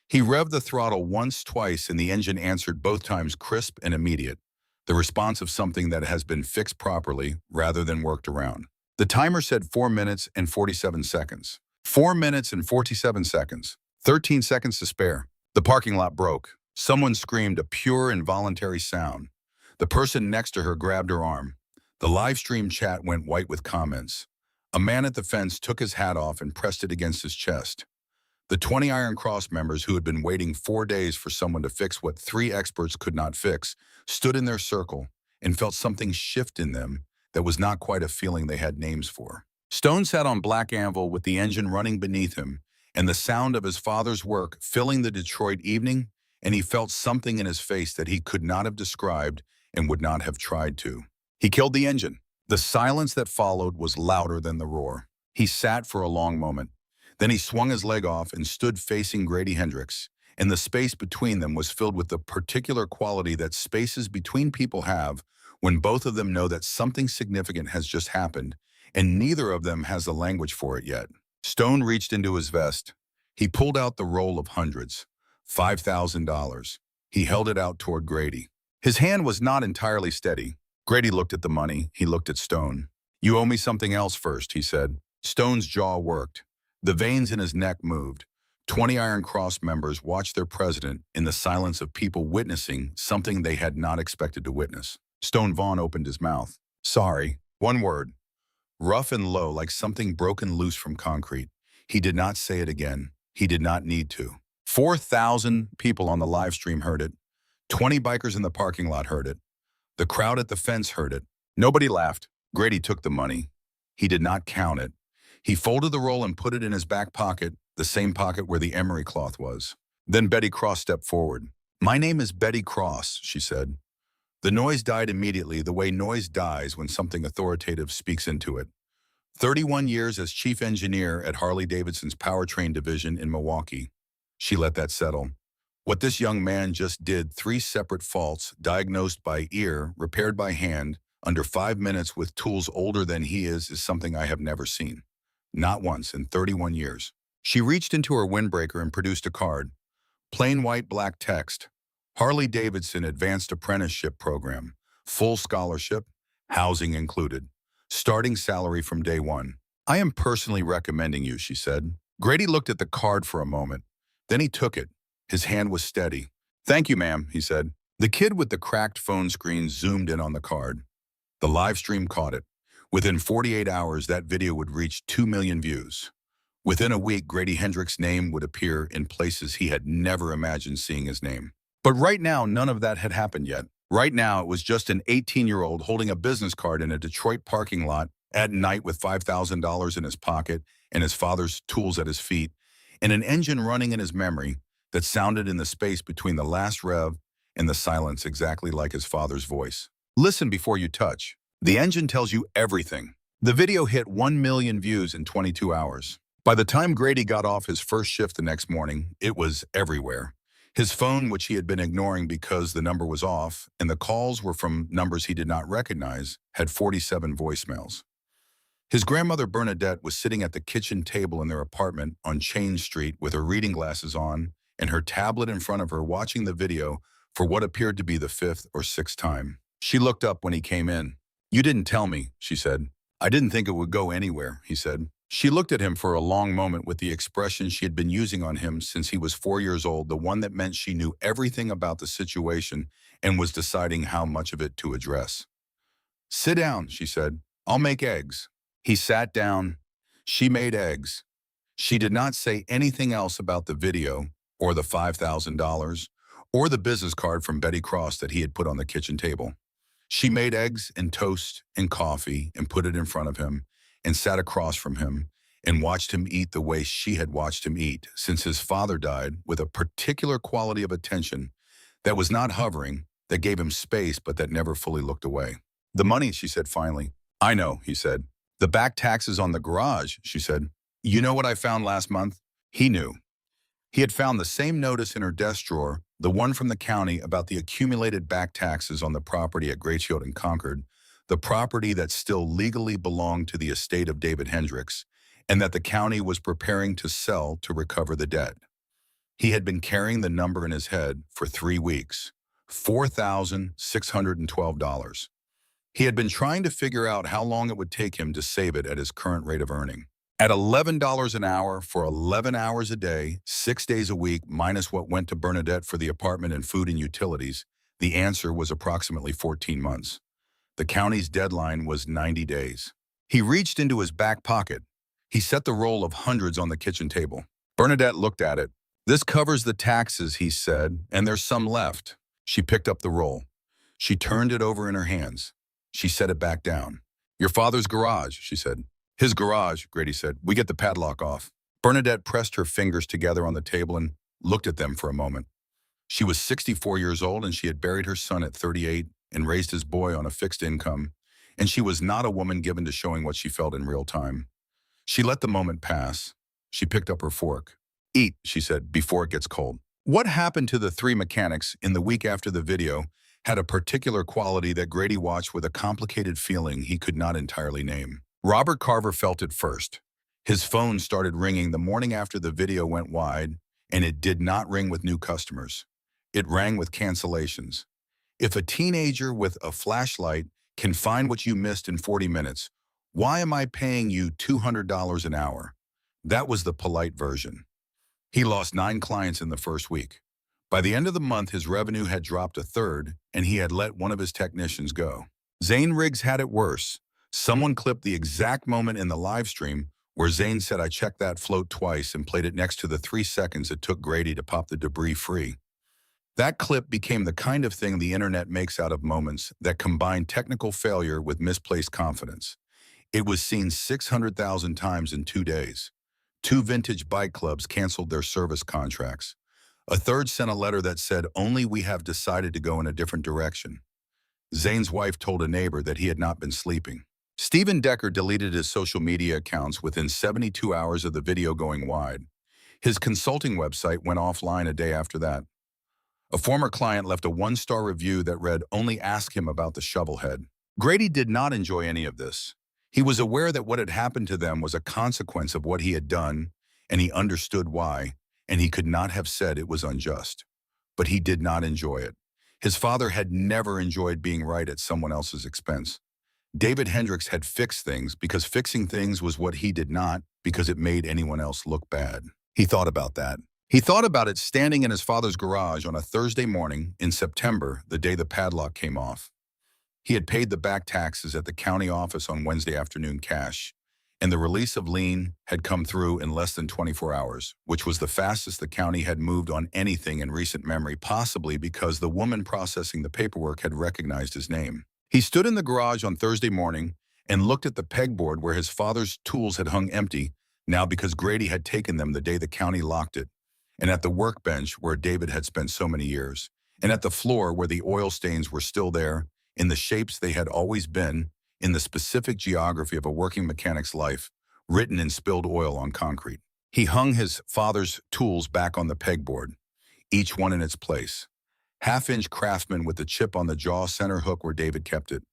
He revved the throttle once, twice, and the engine answered, both times crisp and immediate, the response of something that has been fixed properly rather than worked around. The timer said 4 minutes and 47 seconds. 4 minutes and 47 seconds. 13 seconds to spare. The parking lot broke. Someone screamed, a pure involuntary sound. The person next to her grabbed her arm. The live stream chat went white with comments. A man at the fence took his hat off and pressed it against his chest. The 20 Iron Cross members, who had been waiting 4 days for someone to fix what 3 experts could not fix, stood in their circle and felt something shift in them that was not quite a feeling they had names for. Stone sat on Black Anvil with the engine running beneath him and the sound of his father's work filling the Detroit evening, and he felt something in his face that he could not have described and would not have tried to. He killed the engine. The silence that followed was louder than the roar. He sat for a long moment. Then he swung his leg off and stood facing Grady Hendricks, and the space between them was filled with the particular quality that spaces between people have when both of them know that something significant has just happened, and neither of them has the language for it yet. Stone reached into his vest. He pulled out the roll of hundreds. $5,000. He held it out toward Grady. His hand was not entirely steady. Grady looked at the money. He looked at Stone. You owe me something else first, he said. Stone's jaw worked. The veins in his neck moved. 20 Iron Cross members watched their president in the silence of people witnessing something they had not expected to witness. Stone Vaughn opened his mouth. Sorry. One word. Rough and low, like something broken loose from concrete. He did not say it again. He did not need to. 4,000 people on the live stream heard it. 20 bikers in the parking lot heard it. The crowd at the fence heard it. Nobody laughed. Grady took the money. He did not count it. He folded the roll and put it in his back pocket, the same pocket where the emery cloth was. Then Betty Cross stepped forward. My name is Betty Cross, she said. The noise died immediately, the way noise dies when something authoritative speaks into it. 31 years as chief engineer at Harley-Davidson's powertrain division in Milwaukee. She let that settle. What this young man just did, 3 separate faults, diagnosed by ear, repaired by hand, under 5 minutes with tools older than he is something I have never seen. Not once in 31 years. She reached into her windbreaker and produced a card. Plain white black text. Harley-Davidson Advanced Apprenticeship Program. Full scholarship, housing included. Starting salary from day 1. I am personally recommending you, she said. Grady looked at the card for a moment. Then he took it. His hand was steady. Thank you, ma'am, he said. The kid with the cracked phone screen zoomed in on the card. The live stream caught it. Within 48 hours, that video would reach 2 million views. Within a week, Grady Hendrix' name would appear in places he had never imagined seeing his name. But right now, none of that had happened yet. Right now, it was just an 18-year-old holding a business card in a Detroit parking lot at night with $5,000 in his pocket and his father's tools at his feet, and an engine running in his memory that sounded in the space between the last rev and the silence exactly like his father's voice. Listen before you touch. The engine tells you everything. The video hit 1 million views in 22 hours. By the time Grady got off his first shift the next morning, it was everywhere. His phone, which he had been ignoring because the number was off, and the calls were from numbers he did not recognize, had 47 voicemails. His grandmother Bernadette was sitting at the kitchen table in their apartment on Chain Street with her reading glasses on and her tablet in front of her watching the video for what appeared to be the fifth or sixth time. She looked up when he came in. "You didn't tell me," she said. "I didn't think it would go anywhere," he said. She looked at him for a long moment with the expression she had been using on him since he was 4 years old, the one that meant she knew everything about the situation and was deciding how much of it to address. "Sit down," she said. "I'll make eggs." He sat down. She made eggs. She did not say anything else about the video or the $5,000 or the business card from Betty Cross that he had put on the kitchen table. She made eggs and toast and coffee and put it in front of him and sat across from him and watched him eat the way she had watched him eat since his father died, with a particular quality of attention that was not hovering, that gave him space but that never fully looked away. "The money," she said finally. "I know," he said. "The back taxes on the garage," she said. "You know what I found last month?" He knew. He had found the same notice in her desk drawer, the one from the county about the accumulated back taxes on the property at Great Shield in Concord, the property that still legally belonged to the estate of David Hendrix, and that the county was preparing to sell to recover the debt. He had been carrying the number in his head for 3 weeks, $4,612. He had been trying to figure out how long it would take him to save it at his current rate of earning. At $11 an hour for 11 hours a day, 6 days a week, minus what went to Bernadette for the apartment and food and utilities, the answer was approximately 14 months. The county's deadline was 90 days. He reached into his back pocket. He set the roll of hundreds on the kitchen table. Bernadette looked at it. "This covers the taxes," he said, "and there's some left." She picked up the roll. She turned it over in her hands. She set it back down. "Your father's garage," she said. "His garage," Grady said. "We get the padlock off." Bernadette pressed her fingers together on the table and looked at them for a moment. She was 64 years old, and she had buried her son at 38 and raised his boy on a fixed income, and she was not a woman given to showing what she felt in real time. She let the moment pass. She picked up her fork. "Eat," she said, "before it gets cold." What happened to the 3 mechanics in the week after the video had a particular quality that Grady watched with a complicated feeling he could not entirely name. Robert Carver felt it first. His phone started ringing the morning after the video went wide, and it did not ring with new customers. It rang with cancellations. If a teenager with a flashlight can find what you missed in 40 minutes, why am I paying you $200 an hour? That was the polite version. He lost 9 clients in the first week. By the end of the month, his revenue had dropped a third, and he had let one of his technicians go. Zane Riggs had it worse. Someone clipped the exact moment in the live stream where Zane said, "I checked that float twice," and played it next to the 3 seconds it took Grady to pop the debris free. That clip became the kind of thing the internet makes out of moments that combine technical failure with misplaced confidence. It was seen 600,000 times in 2 days. 2 vintage bike clubs canceled their service contracts. A third sent a letter that said, "Only we have decided to go in a different direction." Zane's wife told a neighbor that he had not been sleeping. Stephen Decker deleted his social media accounts within 72 hours of the video going wide. His consulting website went offline a day after that. A former client left a 1-star review that read, "Only ask him about the shovelhead." Grady did not enjoy any of this. He was aware that what had happened to them was a consequence of what he had done, and he understood why, and he could not have said it was unjust. But he did not enjoy it. His father had never enjoyed being right at someone else's expense. David Hendrix had fixed things because fixing things was what he did not, because it made anyone else look bad. He thought about that. He thought about it standing in his father's garage on a Thursday morning in September, the day the padlock came off. He had paid the back taxes at the county office on Wednesday afternoon cash, and the release of lien had come through in less than 24 hours, which was the fastest the county had moved on anything in recent memory, possibly because the woman processing the paperwork had recognized his name. He stood in the garage on Thursday morning and looked at the pegboard where his father's tools had hung empty, now because Grady had taken them the day the county locked it, and at the workbench where David had spent so many years, and at the floor where the oil stains were still there, in the shapes they had always been, in the specific geography of a working mechanic's life, written in spilled oil on concrete. He hung his father's tools back on the pegboard, each one in its place. Half-inch craftsman with the chip on the jaw center hook where David kept it.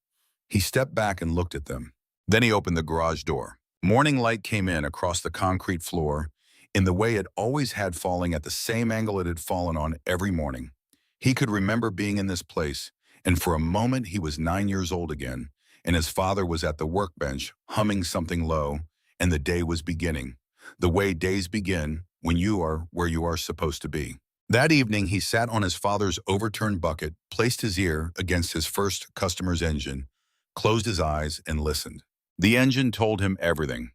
He stepped back and looked at them. Then he opened the garage door. Morning light came in across the concrete floor in the way it always had, falling at the same angle it had fallen on every morning. He could remember being in this place, and for a moment he was 9 years old again, and his father was at the workbench humming something low, and the day was beginning, the way days begin when you are where you are supposed to be. That evening he sat on his father's overturned bucket, placed his ear against his first customer's engine, closed his eyes, and listened. The engine told him everything.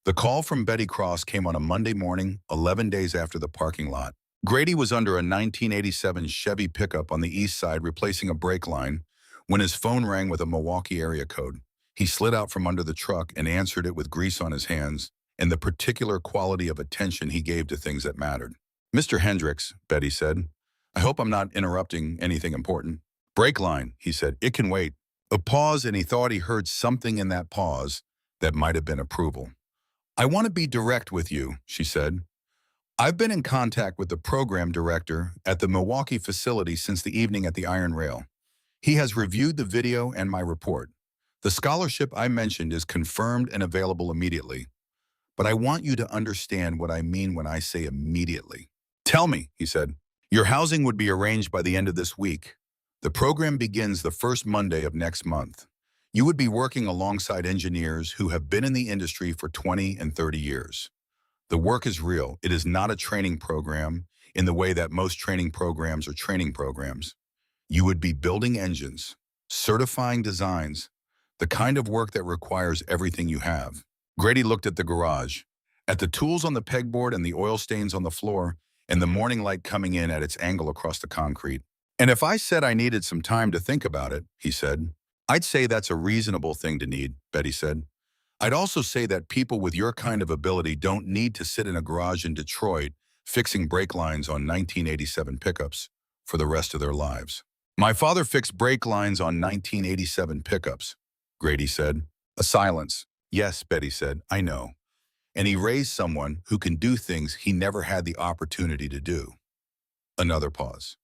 The call from Betty Cross came on a Monday morning, 11 days after the parking lot. Grady was under a 1987 Chevy pickup on the east side replacing a brake line when his phone rang with a Milwaukee area code. He slid out from under the truck and answered it with grease on his hands and the particular quality of attention he gave to things that mattered. "Mr. Hendricks," Betty said, "I hope I'm not interrupting anything important." "Brake line," he said. "It can wait." A pause, and he thought he heard something in that pause that might have been approval. "I want to be direct with you," she said. "I've been in contact with the program director at the Milwaukee facility since the evening at the Iron Rail. He has reviewed the video and my report. The scholarship I mentioned is confirmed and available immediately. But I want you to understand what I mean when I say immediately." "Tell me," he said. "Your housing would be arranged by the end of this week. The program begins the first Monday of next month. You would be working alongside engineers who have been in the industry for 20 and 30 years. The work is real. It is not a training program in the way that most training programs are training programs. You would be building engines, certifying designs, the kind of work that requires everything you have." Grady looked at the garage, at the tools on the pegboard and the oil stains on the floor, and the morning light coming in at its angle across the concrete. "And if I said I needed some time to think about it," he said. "I'd say that's a reasonable thing to need," Betty said. "I'd also say that people with your kind of ability don't need to sit in a garage in Detroit fixing brake lines on 1987 pickups for the rest of their lives." "My father fixed brake lines on 1987 pickups," Grady said. A silence. "Yes," Betty said, "I know. And he raised someone who can do things he never had the opportunity to do." Another pause.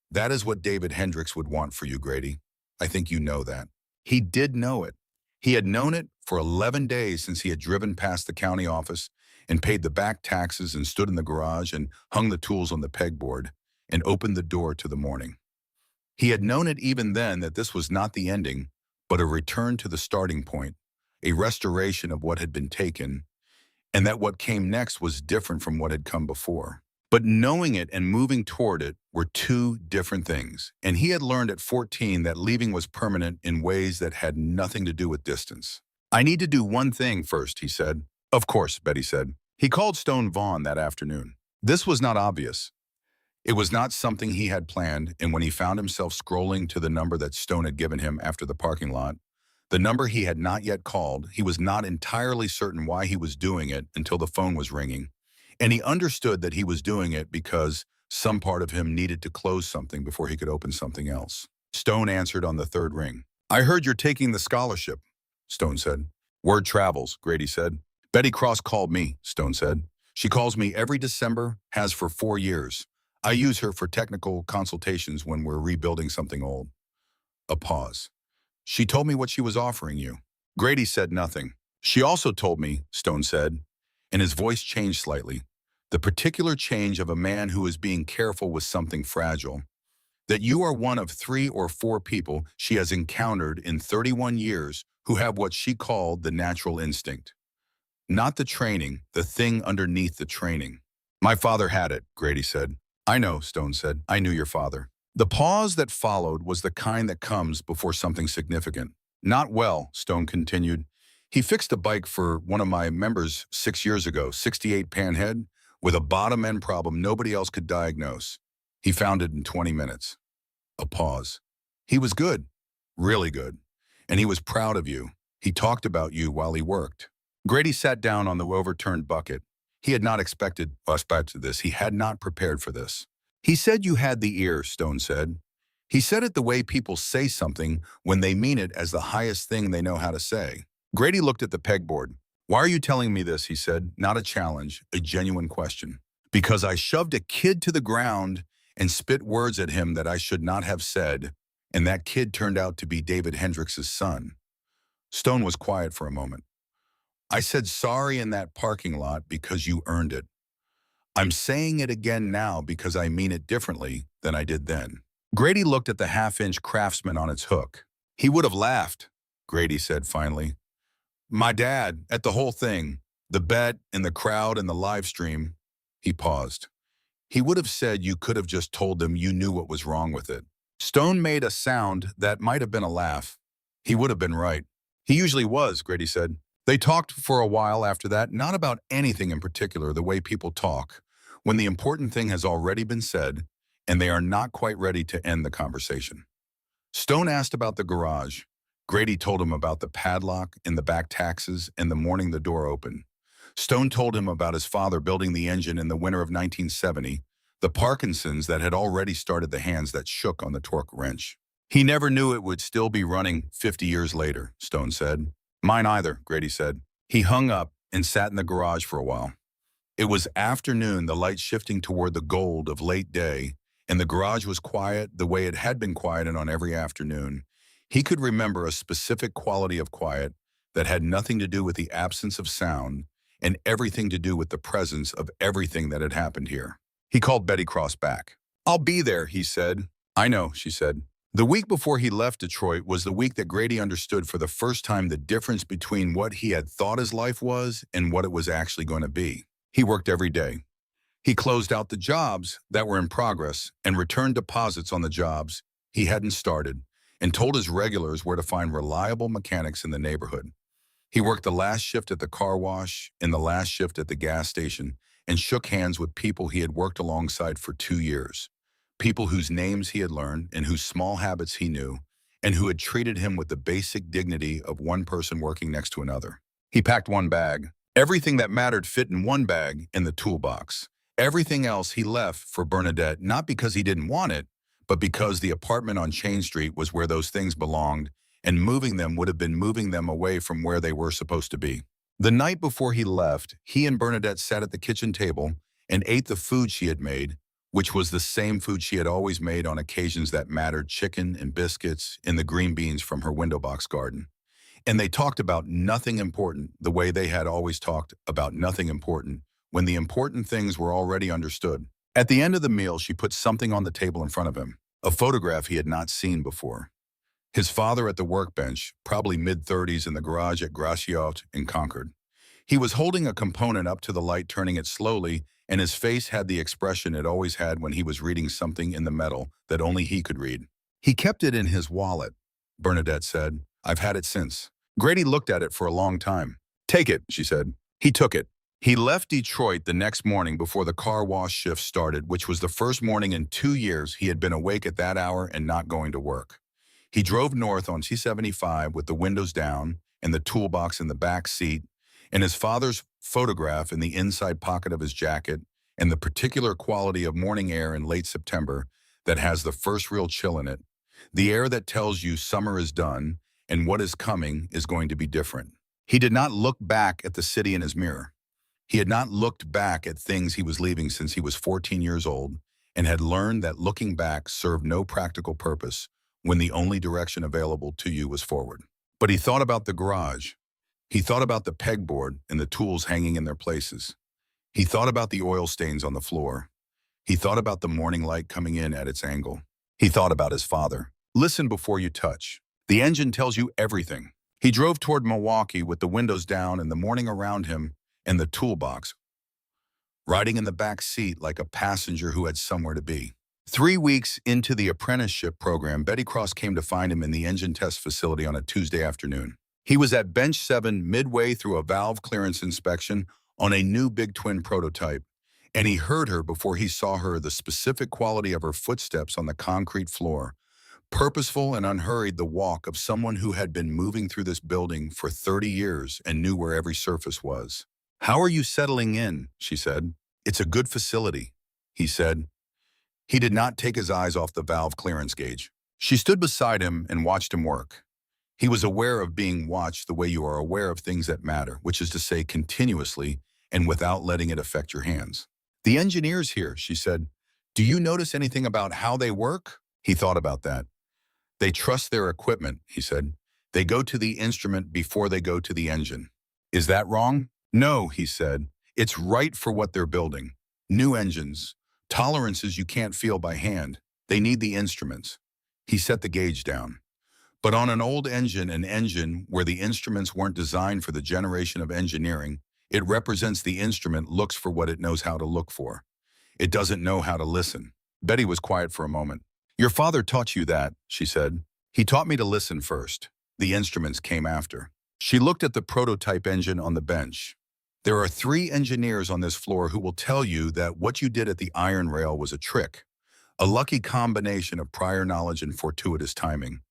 "That is what David Hendricks would want for you, Grady. I think you know that." He did know it. He had known it for 11 days since he had driven past the county office and paid the back taxes and stood in the garage and hung the tools on the pegboard and opened the door to the morning. He had known it even then that this was not the ending, but a return to the starting point, a restoration of what had been taken, and that what came next was different from what had come before. But knowing it and moving toward it were two different things, and he had learned at 14 that leaving was permanent in ways that had nothing to do with distance. "I need to do one thing first," he said. "Of course," Betty said. He called Stone Vaughn that afternoon. This was not obvious. It was not something he had planned, and when he found himself scrolling to the number that Stone had given him after the parking lot, the number he had not yet called, he was not entirely certain why he was doing it until the phone was ringing. And he understood that he was doing it because some part of him needed to close something before he could open something else. Stone answered on the third ring. "I heard you're taking the scholarship," Stone said. "Word travels," Grady said. "Betty Cross called me," Stone said. "She calls me every December, has for 4 years. I use her for technical consultations when we're rebuilding something old." A pause. "She told me what she was offering you." Grady said nothing. "She also told me," Stone said, and his voice changed slightly, the particular change of a man who is being careful with something fragile, "that you are one of 3 or 4 people she has encountered in 31 years who have what she called the natural instinct. Not the training, the thing underneath the training." "My father had it," Grady said. "I know," Stone said. "I knew your father." The pause that followed was the kind that comes before something significant. Not well, Stone continued. He fixed a bike for one of my members 6 years ago, 68 panhead, with a bottom end problem nobody else could diagnose. He found it in 20 minutes. A pause. He was good, really good, and he was proud of you. He talked about you while he worked. Grady sat down on the overturned bucket. He had not expected us back to this. He had not prepared for this. He said you had the ear, Stone said. He said it the way people say something when they mean it as the highest thing they know how to say. Grady looked at the pegboard. Why are you telling me this, he said, not a challenge, a genuine question. Because I shoved a kid to the ground and spit words at him that I should not have said, and that kid turned out to be David Hendricks' son. Stone was quiet for a moment. I said sorry in that parking lot because you earned it. I'm saying it again now because I mean it differently than I did then. Grady looked at the half-inch Craftsman on its hook. He would have laughed, Grady said finally. My dad, at the whole thing, the bet and the crowd and the live stream. He paused. He would have said you could have just told them you knew what was wrong with it. Stone made a sound that might have been a laugh. He would have been right. He usually was, Grady said. They talked for a while after that, not about anything in particular, the way people talk, when the important thing has already been said, and they are not quite ready to end the conversation. Stone asked about the garage. Grady told him about the padlock and the back taxes and the morning the door opened. Stone told him about his father building the engine in the winter of 1970, the Parkinson's that had already started the hands that shook on the torque wrench. He never knew it would still be running 50 years later, Stone said. Mine either, Grady said. He hung up and sat in the garage for a while. It was afternoon, the light shifting toward the gold of late day, and the garage was quiet the way it had been quiet on every afternoon. He could remember a specific quality of quiet that had nothing to do with the absence of sound and everything to do with the presence of everything that had happened here. He called Betty Cross back. I'll be there, he said. I know, she said. The week before he left Detroit was the week that Grady understood for the first time the difference between what he had thought his life was and what it was actually going to be. He worked every day. He closed out the jobs that were in progress and returned deposits on the jobs he hadn't started and told his regulars where to find reliable mechanics in the neighborhood. He worked the last shift at the car wash and the last shift at the gas station and shook hands with people he had worked alongside for 2 years, people whose names he had learned and whose small habits he knew, and who had treated him with the basic dignity of one person working next to another. He packed one bag. Everything that mattered fit in one bag in the toolbox. Everything else he left for Bernadette, not because he didn't want it, but because the apartment on Chain Street was where those things belonged, and moving them would have been moving them away from where they were supposed to be. The night before he left, he and Bernadette sat at the kitchen table and ate the food she had made, which was the same food she had always made on occasions that mattered, chicken and biscuits and the green beans from her window box garden. And they talked about nothing important the way they had always talked about nothing important when the important things were already understood. At the end of the meal, she put something on the table in front of him, a photograph he had not seen before. His father at the workbench, probably mid-30s in the garage at Graciot in Concord. He was holding a component up to the light, turning it slowly, and his face had the expression it always had when he was reading something in the metal that only he could read. He kept it in his wallet, Bernadette said. I've had it since. Grady looked at it for a long time. Take it, she said. He took it. He left Detroit the next morning before the car wash shift started, which was the first morning in 2 years he had been awake at that hour and not going to work. He drove north on C-75 with the windows down and the toolbox in the back seat, and his father's photograph in the inside pocket of his jacket, and the particular quality of morning air in late September that has the first real chill in it, the air that tells you summer is done and what is coming is going to be different. He did not look back at the city in his mirror. He had not looked back at things he was leaving since he was 14 years old and had learned that looking back served no practical purpose when the only direction available to you was forward. But he thought about the garage. He thought about the pegboard and the tools hanging in their places. He thought about the oil stains on the floor. He thought about the morning light coming in at its angle. He thought about his father. Listen before you touch. The engine tells you everything. He drove toward Milwaukee with the windows down and the morning around him and the toolbox, riding in the back seat like a passenger who had somewhere to be. 3 weeks into the apprenticeship program, Betty Cross came to find him in the engine test facility on a Tuesday afternoon. He was at bench 7 midway through a valve clearance inspection on a new big twin prototype, and he heard her before he saw her, the specific quality of her footsteps on the concrete floor, purposeful and unhurried, the walk of someone who had been moving through this building for 30 years and knew where every surface was. "How are you settling in?" she said. "It's a good facility," he said. He did not take his eyes off the valve clearance gauge. She stood beside him and watched him work. He was aware of being watched the way you are aware of things that matter, which is to say continuously and without letting it affect your hands. "The engineers here," she said. "Do you notice anything about how they work?" He thought about that. "They trust their equipment," he said. "They go to the instrument before they go to the engine." "Is that wrong?" "No," he said. "It's right for what they're building. New engines, tolerances you can't feel by hand. They need the instruments." He set the gauge down. But on an old engine, an engine where the instruments weren't designed for the generation of engineering, it represents the instrument looks for what it knows how to look for. It doesn't know how to listen. Betty was quiet for a moment. "Your father taught you that," she said. "He taught me to listen first. The instruments came after." She looked at the prototype engine on the bench. "There are 3 engineers on this floor who will tell you that what you did at the iron rail was a trick, a lucky combination of prior knowledge and fortuitous timing.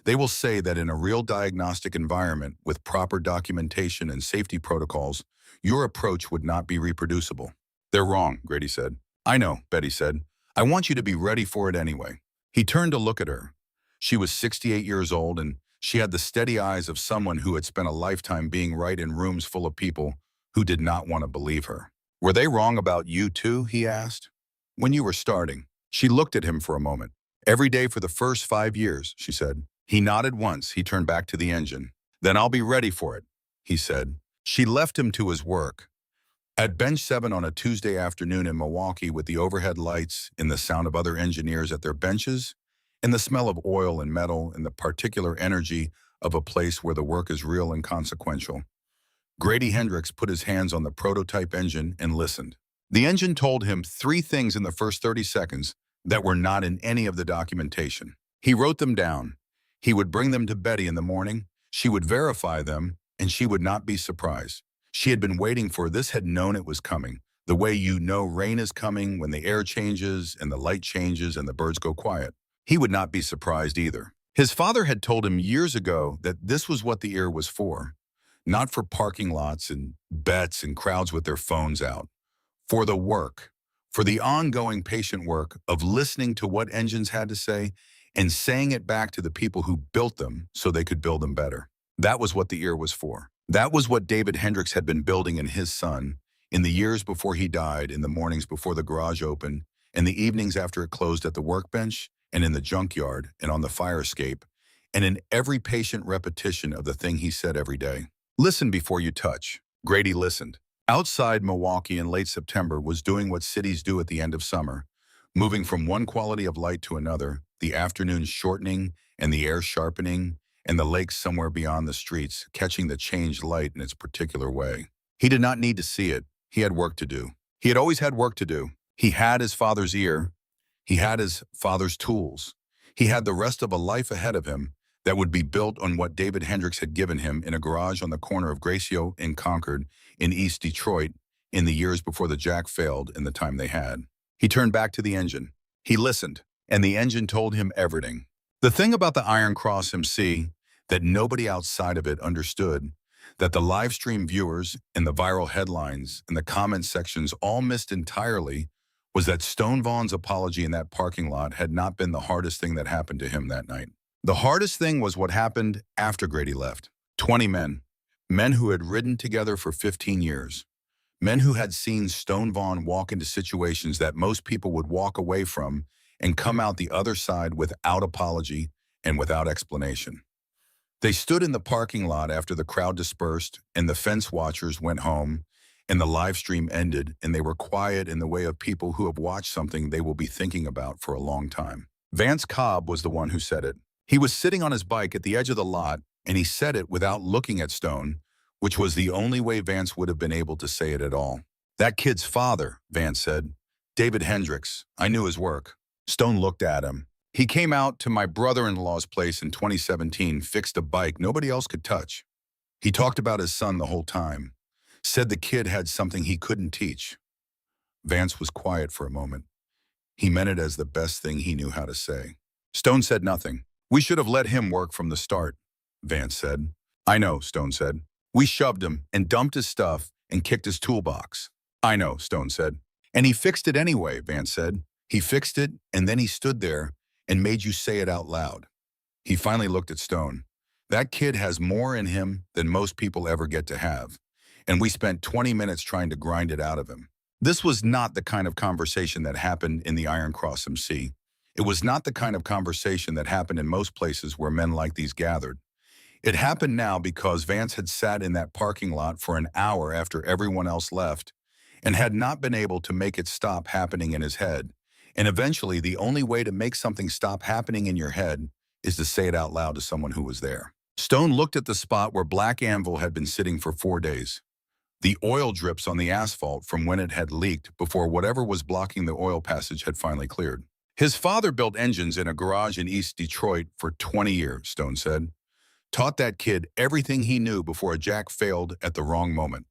They will say that in a real diagnostic environment with proper documentation and safety protocols, your approach would not be reproducible." "They're wrong," Grady said. "I know," Betty said. "I want you to be ready for it anyway." He turned to look at her. She was 68 years old, and she had the steady eyes of someone who had spent a lifetime being right in rooms full of people who did not want to believe her. "Were they wrong about you too?" he asked. "When you were starting?" She looked at him for a moment. "Every day for the first 5 years," she said. He nodded once. He turned back to the engine. "Then I'll be ready for it," he said. She left him to his work. At bench 7 on a Tuesday afternoon in Milwaukee, with the overhead lights and the sound of other engineers at their benches, and the smell of oil and metal and the particular energy of a place where the work is real and consequential, Grady Hendrix put his hands on the prototype engine and listened. The engine told him 3 things in the first 30 seconds that were not in any of the documentation. He wrote them down. He would bring them to Betty in the morning. She would verify them, and she would not be surprised. She had been waiting for this, had known it was coming. The way you know rain is coming when the air changes and the light changes and the birds go quiet. He would not be surprised either. His father had told him years ago that this was what the ear was for. Not for parking lots and bets and crowds with their phones out. For the work. For the ongoing patient work of listening to what engines had to say and saying it back to the people who built them so they could build them better. That was what the ear was for. That was what David Hendrix had been building in his son in the years before he died, in the mornings before the garage opened, and the evenings after it closed, at the workbench and in the junkyard and on the fire escape, and in every patient repetition of the thing he said every day. "Listen before you touch." Grady listened. Outside, Milwaukee in late September was doing what cities do at the end of summer, moving from one quality of light to another, the afternoons shortening and the air sharpening, and the lake somewhere beyond the streets catching the changed light in its particular way. He did not need to see it. He had work to do. He had always had work to do. He had his father's ear. He had his father's tools. He had the rest of a life ahead of him that would be built on what David Hendrix had given him in a garage on the corner of Gracio and Concord in East Detroit in the years before the jack failed and the time they had. He turned back to the engine. He listened, and the engine told him everything. The thing about the Iron Cross MC that nobody outside of it understood, that the live stream viewers and the viral headlines and the comment sections all missed entirely, was that Stone Vaughn's apology in that parking lot had not been the hardest thing that happened to him that night. The hardest thing was what happened after Grady left. 20 men. Men who had ridden together for 15 years. Men who had seen Stone Vaughn walk into situations that most people would walk away from and come out the other side without apology and without explanation. They stood in the parking lot after the crowd dispersed and the fence watchers went home and the live stream ended, and they were quiet in the way of people who have watched something they will be thinking about for a long time. Vance Cobb was the one who said it. He was sitting on his bike at the edge of the lot, and he said it without looking at Stone, which was the only way Vance would have been able to say it at all. "That kid's father," Vance said. "David Hendrix. I knew his work. Stone looked at him. He came out to my brother-in-law's place in 2017, fixed a bike nobody else could touch. He talked about his son the whole time, said the kid had something he couldn't teach. Vance was quiet for a moment. He meant it as the best thing he knew how to say. Stone said nothing. We should have let him work from the start, Vance said. I know, Stone said. We shoved him and dumped his stuff and kicked his toolbox. I know, Stone said. And he fixed it anyway, Vance said. He fixed it, and then he stood there and made you say it out loud. He finally looked at Stone. That kid has more in him than most people ever get to have, and we spent 20 minutes trying to grind it out of him. This was not the kind of conversation that happened in the Iron Cross MC. It was not the kind of conversation that happened in most places where men like these gathered. It happened now because Vance had sat in that parking lot for an hour after everyone else left and had not been able to make it stop happening in his head. And eventually, the only way to make something stop happening in your head is to say it out loud to someone who was there. Stone looked at the spot where Black Anvil had been sitting for 4 days. The oil drips on the asphalt from when it had leaked before whatever was blocking the oil passage had finally cleared. His father built engines in a garage in East Detroit for 20 years, Stone said. Taught that kid everything he knew before a jack failed at the wrong moment.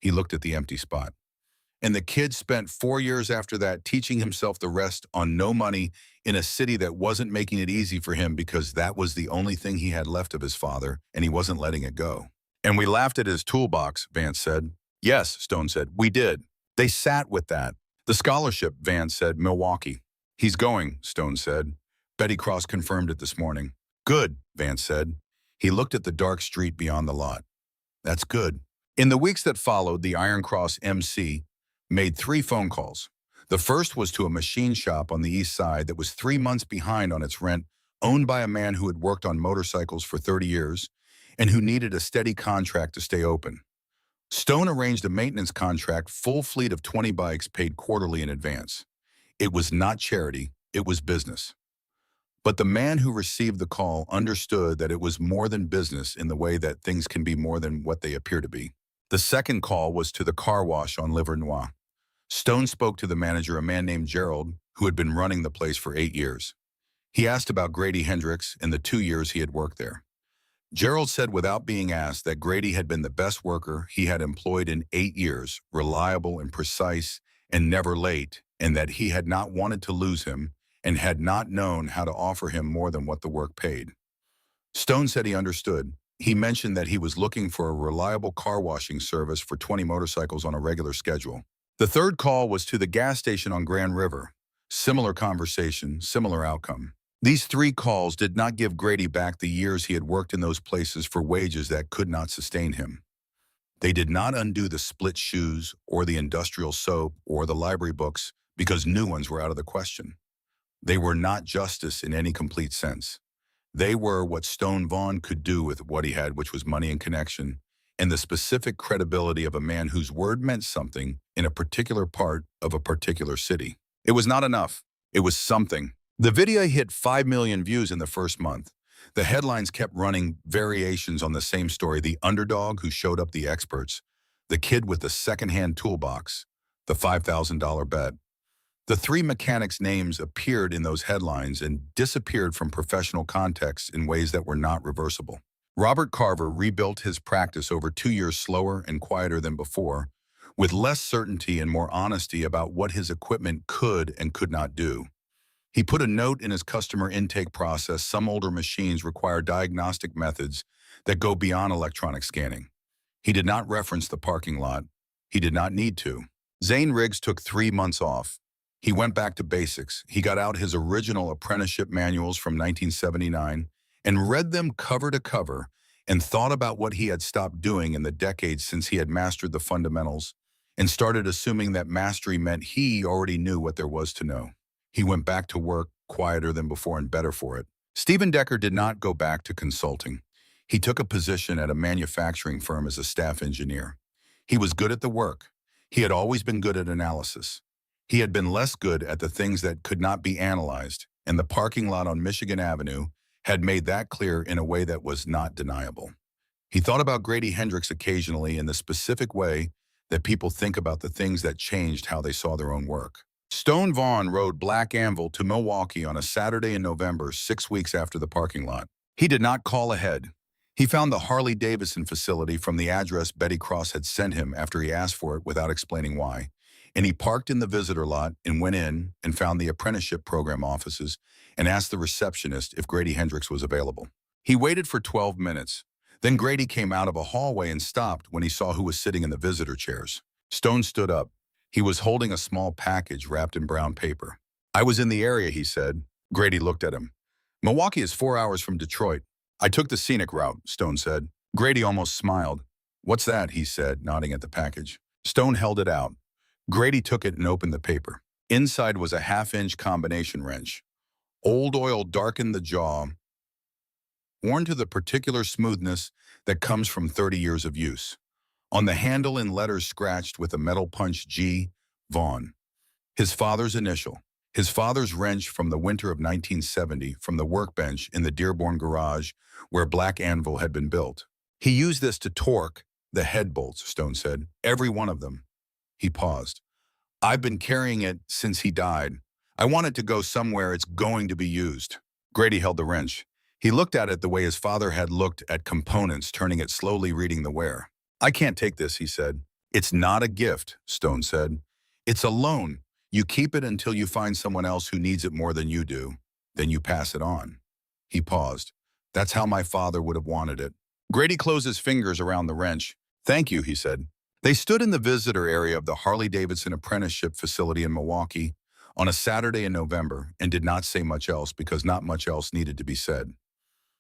He looked at the empty spot. And the kid spent 4 years after that teaching himself the rest on no money in a city that wasn't making it easy for him because that was the only thing he had left of his father, and he wasn't letting it go. And we laughed at his toolbox, Vance said. Yes, Stone said, we did. They sat with that. The scholarship, Vance said, Milwaukee. He's going, Stone said. Betty Cross confirmed it this morning. Good, Vance said. He looked at the dark street beyond the lot. That's good. In the weeks that followed, the Iron Cross MC made 3 phone calls. The first was to a machine shop on the east side that was 3 months behind on its rent, owned by a man who had worked on motorcycles for 30 years and who needed a steady contract to stay open. Stone arranged a maintenance contract, full fleet of 20 bikes paid quarterly in advance. It was not charity, it was business. But the man who received the call understood that it was more than business in the way that things can be more than what they appear to be. The second call was to the car wash on Livernois. Stone spoke to the manager, a man named Gerald, who had been running the place for 8 years. He asked about Grady Hendrix and the 2 years he had worked there. Gerald said without being asked that Grady had been the best worker he had employed in 8 years, reliable and precise and never late, and that he had not wanted to lose him and had not known how to offer him more than what the work paid. Stone said he understood. He mentioned that he was looking for a reliable car washing service for 20 motorcycles on a regular schedule. The third call was to the gas station on Grand River. Similar conversation, similar outcome. These 3 calls did not give Grady back the years he had worked in those places for wages that could not sustain him. They did not undo the split shoes or the industrial soap or the library books because new ones were out of the question. They were not justice in any complete sense. They were what Stone Vaughn could do with what he had, which was money and connection, and the specific credibility of a man whose word meant something in a particular part of a particular city. It was not enough. It was something. The video hit 5 million views in the first month. The headlines kept running variations on the same story: the underdog who showed up the experts, the kid with the second-hand toolbox, the $5,000 bet. The 3 mechanics' names appeared in those headlines and disappeared from professional contexts in ways that were not reversible. Robert Carver rebuilt his practice over 2 years slower and quieter than before, with less certainty and more honesty about what his equipment could and could not do. He put a note in his customer intake process: some older machines require diagnostic methods that go beyond electronic scanning. He did not reference the parking lot. He did not need to. Zane Riggs took 3 months off. He went back to basics. He got out his original apprenticeship manuals from 1979 and read them cover to cover and thought about what he had stopped doing in the decades since he had mastered the fundamentals and started assuming that mastery meant he already knew what there was to know. He went back to work, quieter than before and better for it. Stephen Decker did not go back to consulting. He took a position at a manufacturing firm as a staff engineer. He was good at the work. He had always been good at analysis. He had been less good at the things that could not be analyzed, and the parking lot on Michigan Avenue had made that clear in a way that was not deniable. He thought about Grady Hendrix occasionally in the specific way that people think about the things that changed how they saw their own work. Stone Vaughn rode Black Anvil to Milwaukee on a Saturday in November, 6 weeks after the parking lot. He did not call ahead. He found the Harley-Davidson facility from the address Betty Cross had sent him after he asked for it without explaining why. And he parked in the visitor lot and went in and found the apprenticeship program offices and asked the receptionist if Grady Hendrix was available. He waited for 12 minutes. Then Grady came out of a hallway and stopped when he saw who was sitting in the visitor chairs. Stone stood up. He was holding a small package wrapped in brown paper. "I was in the area," he said. Grady looked at him. "Milwaukee is 4 hours from Detroit. I took the scenic route," Stone said. Grady almost smiled. "What's that?" he said, nodding at the package. Stone held it out. Grady took it and opened the paper. Inside was a half-inch combination wrench. Old oil darkened the jaw, worn to the particular smoothness that comes from 30 years of use. On the handle in letters scratched with a metal punch G, Vaughn. His father's initial. His father's wrench from the winter of 1970 from the workbench in the Dearborn garage where Black Anvil had been built. "He used this to torque the head bolts," Stone said. "Every one of them." He paused. "I've been carrying it since he died. I want it to go somewhere it's going to be used." Grady held the wrench. He looked at it the way his father had looked at components, turning it slowly, reading the wear. "I can't take this," he said. "It's not a gift," Stone said. "It's a loan. You keep it until you find someone else who needs it more than you do. Then you pass it on." He paused. "That's how my father would have wanted it." Grady closed his fingers around the wrench. "Thank you," he said. They stood in the visitor area of the Harley-Davidson apprenticeship facility in Milwaukee on a Saturday in November and did not say much else because not much else needed to be said.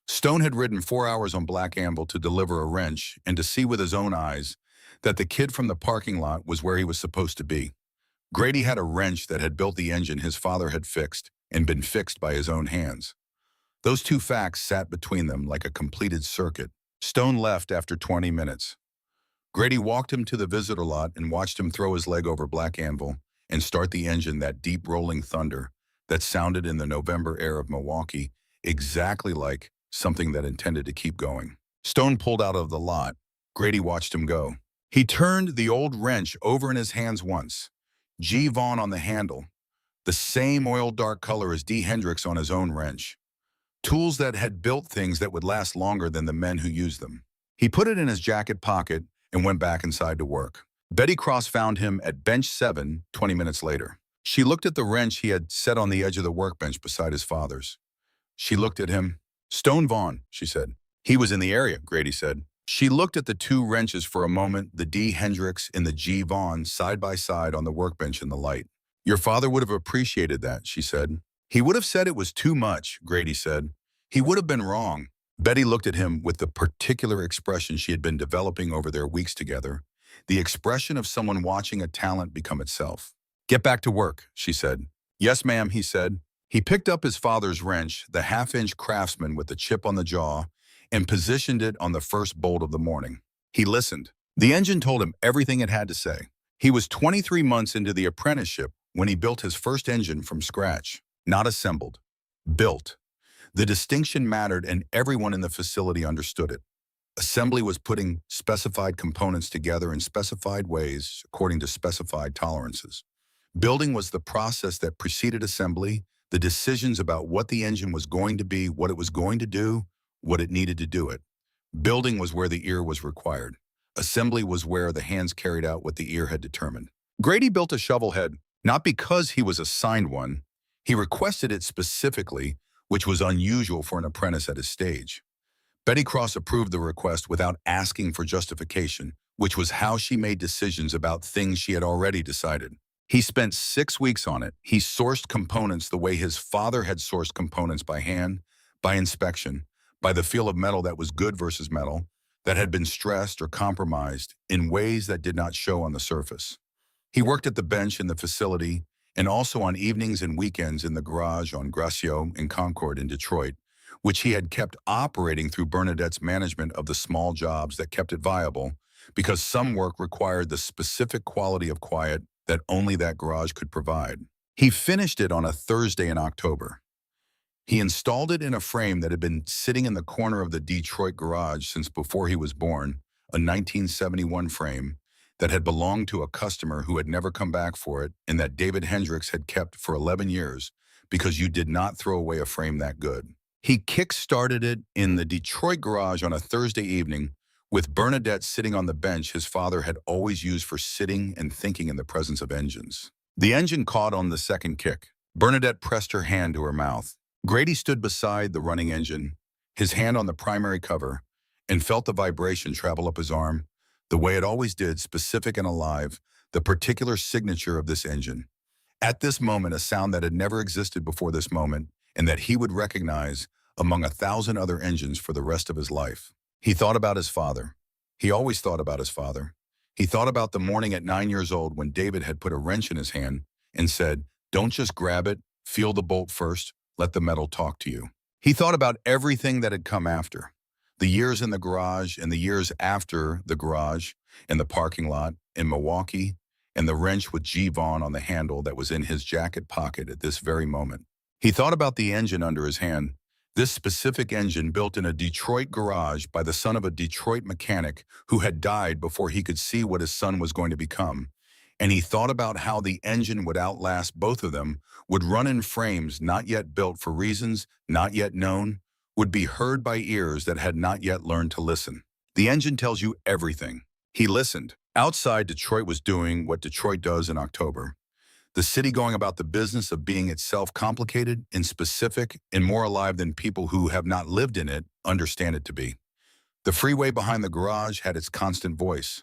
Stone had ridden 4 hours on Black Anvil to deliver a wrench and to see with his own eyes that the kid from the parking lot was where he was supposed to be. Grady had a wrench that had built the engine his father had fixed and been fixed by his own hands. Those two facts sat between them like a completed circuit. Stone left after 20 minutes. Grady walked him to the visitor lot and watched him throw his leg over Black Anvil and start the engine, that deep rolling thunder that sounded in the November air of Milwaukee, exactly like something that intended to keep going. Stone pulled out of the lot. Grady watched him go. He turned the old wrench over in his hands once. G. Vaughn on the handle, the same oil dark color as D. Hendrix on his own wrench. Tools that had built things that would last longer than the men who used them. He put it in his jacket pocket and went back inside to work. Betty Cross found him at bench 7 20 minutes later. She looked at the wrench he had set on the edge of the workbench beside his father's. She looked at him. "Stone Vaughn," she said. "He was in the area," Grady said. She looked at the two wrenches for a moment, the D. Hendrix and the G. Vaughn side by side on the workbench in the light. "Your father would have appreciated that," she said. "He would have said it was too much," Grady said. "He would have been wrong." Betty looked at him with the particular expression she had been developing over their weeks together, the expression of someone watching a talent become itself. "Get back to work," she said. "Yes, ma'am," he said. He picked up his father's wrench, the half-inch Craftsman with the chip on the jaw, and positioned it on the first bolt of the morning. He listened. The engine told him everything it had to say. He was 23 months into the apprenticeship when he built his first engine from scratch, not assembled, built. The distinction mattered and everyone in the facility understood it. Assembly was putting specified components together in specified ways according to specified tolerances. Building was the process that preceded assembly, the decisions about what the engine was going to be, what it was going to do, what it needed to do it. Building was where the ear was required. Assembly was where the hands carried out what the ear had determined. Grady built a shovel head, not because he was assigned one. He requested it specifically, which was unusual for an apprentice at his stage. Betty Cross approved the request without asking for justification, which was how she made decisions about things she had already decided. He spent 6 weeks on it. He sourced components the way his father had sourced components, by hand, by inspection, by the feel of metal that was good versus metal, that had been stressed or compromised in ways that did not show on the surface. He worked at the bench in the facility and also on evenings and weekends in the garage on Gracio in Concord in Detroit, which he had kept operating through Bernadette's management of the small jobs that kept it viable, because some work required the specific quality of quiet that only that garage could provide. He finished it on a Thursday in October. He installed it in a frame that had been sitting in the corner of the Detroit garage since before he was born, a 1971 frame that had belonged to a customer who had never come back for it and that David Hendricks had kept for 11 years because you did not throw away a frame that good. He kick-started it in the Detroit garage on a Thursday evening with Bernadette sitting on the bench his father had always used for sitting and thinking in the presence of engines. The engine caught on the second kick. Bernadette pressed her hand to her mouth. Grady stood beside the running engine, his hand on the primary cover, and felt the vibration travel up his arm, the way it always did, specific and alive, the particular signature of this engine. At this moment, a sound that had never existed before this moment, and that he would recognize among 1,000 other engines for the rest of his life. He thought about his father. He always thought about his father. He thought about the morning at 9 years old when David had put a wrench in his hand and said, "Don't just grab it, feel the bolt first, let the metal talk to you." He thought about everything that had come after. The years in the garage and the years after the garage, and the parking lot in Milwaukee, and the wrench with G. Vaughn on the handle that was in his jacket pocket at this very moment. He thought about the engine under his hand, this specific engine built in a Detroit garage by the son of a Detroit mechanic who had died before he could see what his son was going to become. And he thought about how the engine would outlast both of them, would run in frames not yet built for reasons not yet known, would be heard by ears that had not yet learned to listen. The engine tells you everything. He listened. Outside, Detroit was doing what Detroit does in October. The city going about the business of being itself complicated and specific and more alive than people who have not lived in it understand it to be. The freeway behind the garage had its constant voice.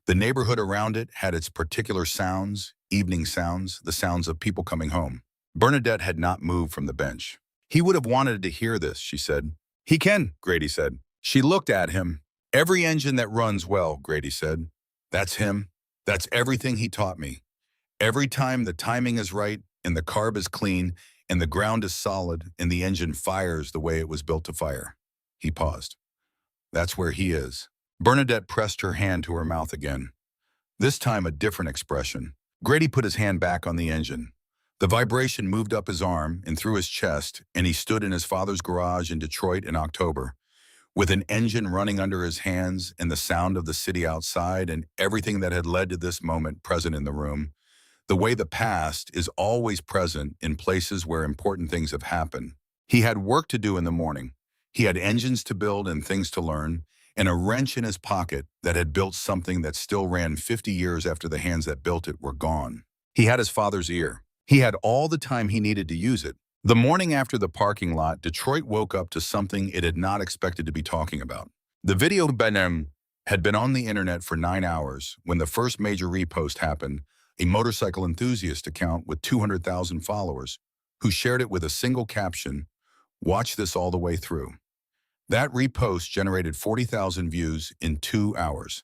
The neighborhood around it had its particular sounds, evening sounds, the sounds of people coming home. Bernadette had not moved from the bench. "He would have wanted to hear this," she said. "He can," Grady said. She looked at him. "Every engine that runs well," Grady said. "That's him. That's everything he taught me. Every time the timing is right and the carb is clean and the ground is solid and the engine fires the way it was built to fire." He paused. "That's where he is." Bernadette pressed her hand to her mouth again. This time a different expression. Grady put his hand back on the engine. The vibration moved up his arm and through his chest, and he stood in his father's garage in Detroit in October, with an engine running under his hands and the sound of the city outside and everything that had led to this moment present in the room. The way the past is always present in places where important things have happened. He had work to do in the morning. He had engines to build and things to learn, and a wrench in his pocket that had built something that still ran 50 years after the hands that built it were gone. He had his father's ear. He had all the time he needed to use it. The morning after the parking lot, Detroit woke up to something it had not expected to be talking about. The video had been on the internet for 9 hours when the first major repost happened, a motorcycle enthusiast account with 200,000 followers, who shared it with a single caption, "Watch this all the way through." That repost generated 40,000 views in 2 hours.